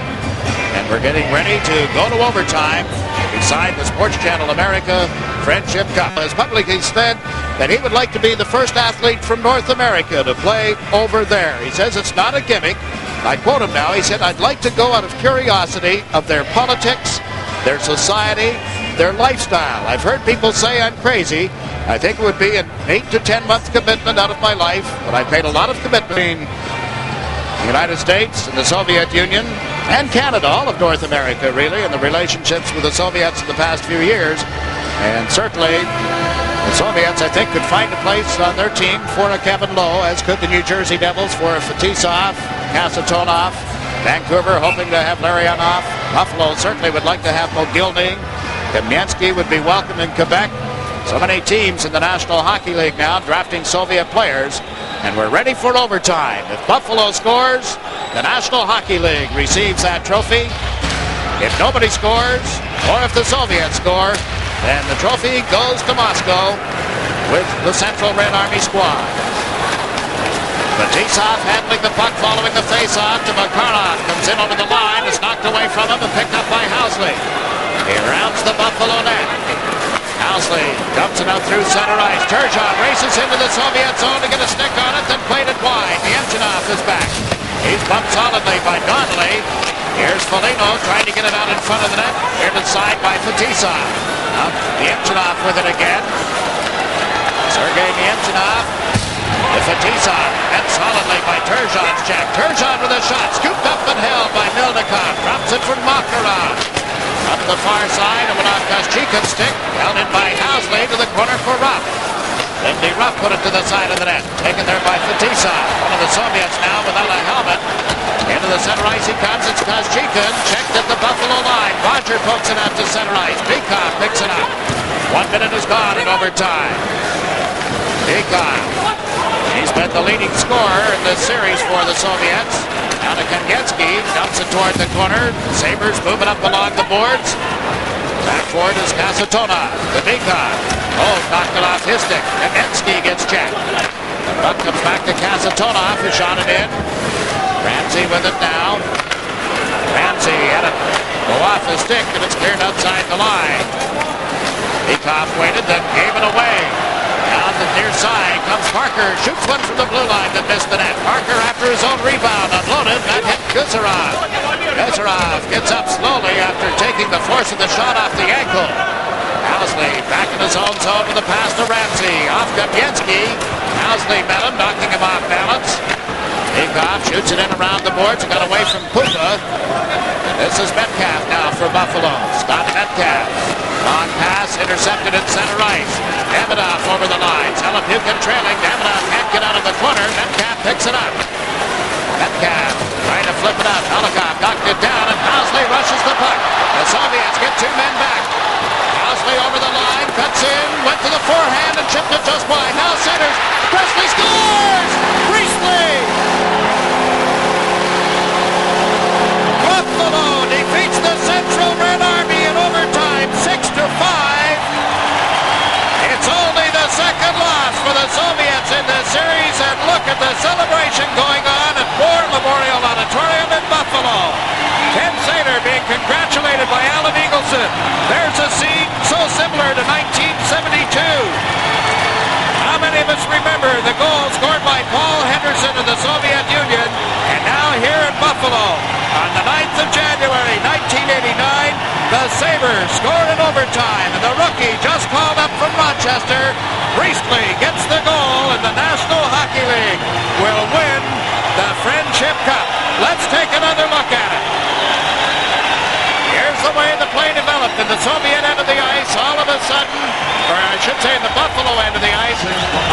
And we're getting ready to go to overtime beside the Sports Channel America Friendship Cup. Has publicly said that he would like to be the first athlete from North America to play over there. He says it's not a gimmick. I quote him now. He said, "I'd like to go out of curiosity of their politics, their society, their lifestyle. I've heard people say I'm crazy. I think it would be an 8 to 10 month commitment out of my life, but I paid a lot of commitment between the United States and the Soviet Union and Canada, all of North America, really, and the relationships with the Soviets in the past few years. And certainly, the Soviets, I think, could find a place on their team for a Kevin Lowe, as could the New Jersey Devils for a Fetisov, Kasatonov. Vancouver hoping to have Larry Arnoff. Buffalo certainly would like to have Mogilny. Kamensky would be welcome in Quebec. So many teams in the National Hockey League now drafting Soviet players. And we're ready for overtime. If Buffalo scores, the National Hockey League receives that trophy. If nobody scores, or if the Soviets score, then the trophy goes to Moscow with the Central Red Army squad. Fetisov handling the puck, following the face-off to Makarov. Comes in over the line, is knocked away from him and picked up by Housley. He rounds the Buffalo net. Housley dumps it out through center ice. Turgeon races into the Soviet zone to get a stick on it, then played it wide. Nemchinov is back. He's bumped solidly by Donnelly. Here's Foligno trying to get it out in front of the net. Here to the side by Fetisov. Nemchinov with it again. Sergei Nemchinov. To Fetisov. And solidly by Turgeon's check. Turgeon with a shot. Scooped up and held by Milnikov. Drops it from Makarov. Up the far side, and went off Koschekin's stick. Held in by Housley to the corner for Ruff. Lindy Ruff put it to the side of the net. Taken there by Fetisov. One of the Soviets now without a helmet. Into the center ice he comes. It's Koschekin. Checked at the Buffalo line. Roger pokes it out to center ice. Bikov picks it up. 1 minute is gone in overtime. Bikov. He's been the leading scorer in this series for the Soviets. Now to Kangensky, dumps it toward the corner. Sabres moving up along the boards. Back forward is Kasatonov. The Bikov. Oh, knocked it off his stick. Kangensky gets checked. The puck comes back to Kasatonov, who shot it in. Ramsey with it now. Ramsey had it go off his stick, and it's cleared outside the line. Bikov waited, then gave it away. Down the near side comes Parker, shoots one from the blue line that missed the net. Parker after his own rebound, unloaded, that hit Guzarov. Guzarov gets up slowly after taking the force of the shot off the ankle. Housley back in his own zone with a pass to Ramsey. Off Kamiensky. Housley met him, knocking him off balance. Bikov shoots it in around the boards and got away from Puka. This is Metcalf now for Buffalo. Scott Metcalf. Long pass, intercepted in center ice. Davidoff over the line. Telepukin trailing. Davidoff can't get out of the corner. Metcalf picks it up. Metcalf trying to flip it up. Helikov knocked it down, and Housley rushes the puck. The Soviets get 2 men back. Housley over the line, cuts in, went to the forehand, and chipped it just wide. Now centers. Presley scores! Priestley! Buffalo defeats the Central Red Army in overtime, 6-5. It's only the second loss for the Soviets in this series, and look at the celebration going on at Moore Memorial Auditorium in Buffalo. Ken Sater being congratulated by Alan Eagleson. There's a scene so similar to 1972. How many of us remember the goal scored by Paul Henderson of the Soviet Union? And now here in Buffalo, on the 9th of January, 1989, the Sabres scored in overtime, and the rookie just called up from Rochester, Priestley, gets the goal, and the National Hockey League will win the Friendship Cup. Let's take another look at it. Here's the way the play developed in the Soviet end of the ice. All of a sudden, or I should say in the Buffalo end of the ice,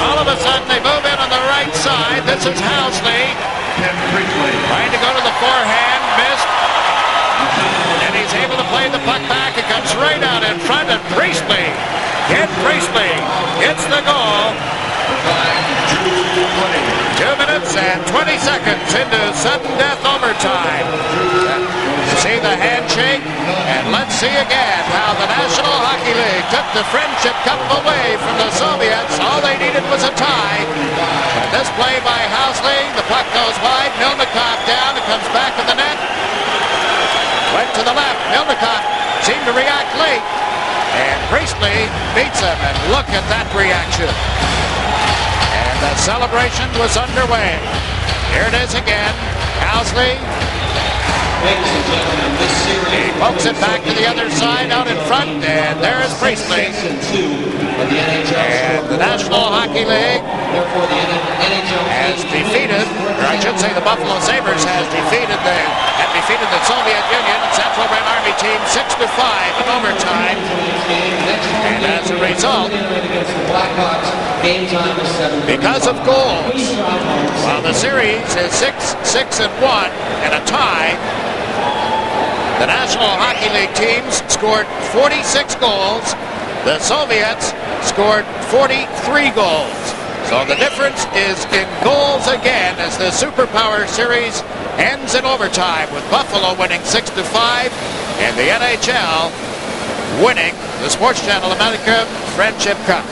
all of a sudden they move in on the right side. This is Housley trying to go to the forehand, missed. And he's able to play the puck back. It comes right out in front of Priestley. Ken Priestley gets the goal. 2 minutes and 20 seconds into sudden death overtime. See the handshake, and let's see again how the National Hockey League took the Friendship Cup away from the Soviets. All they needed was a tie. And this play by Housley, the puck goes wide. Milnikov down, it comes back in the net. Went to the left. Milnikov seemed to react late. And Priestley beats him, and look at that reaction. And the celebration was underway. Here it is again. Housley. He pokes it back to the other side out in front, and there is Priestley. And the National Hockey League has defeated, or I should say the Buffalo Sabres have defeated the Soviet Union Central Red Army team 6-5 in overtime. And as a result, because of goals, while the series is 6-1 and a tie, the National Hockey League teams scored 46 goals. The Soviets scored 43 goals. So the difference is in goals again as the Superpower Series ends in overtime with Buffalo winning 6-5 and the NHL winning the Sports Channel America Friendship Cup.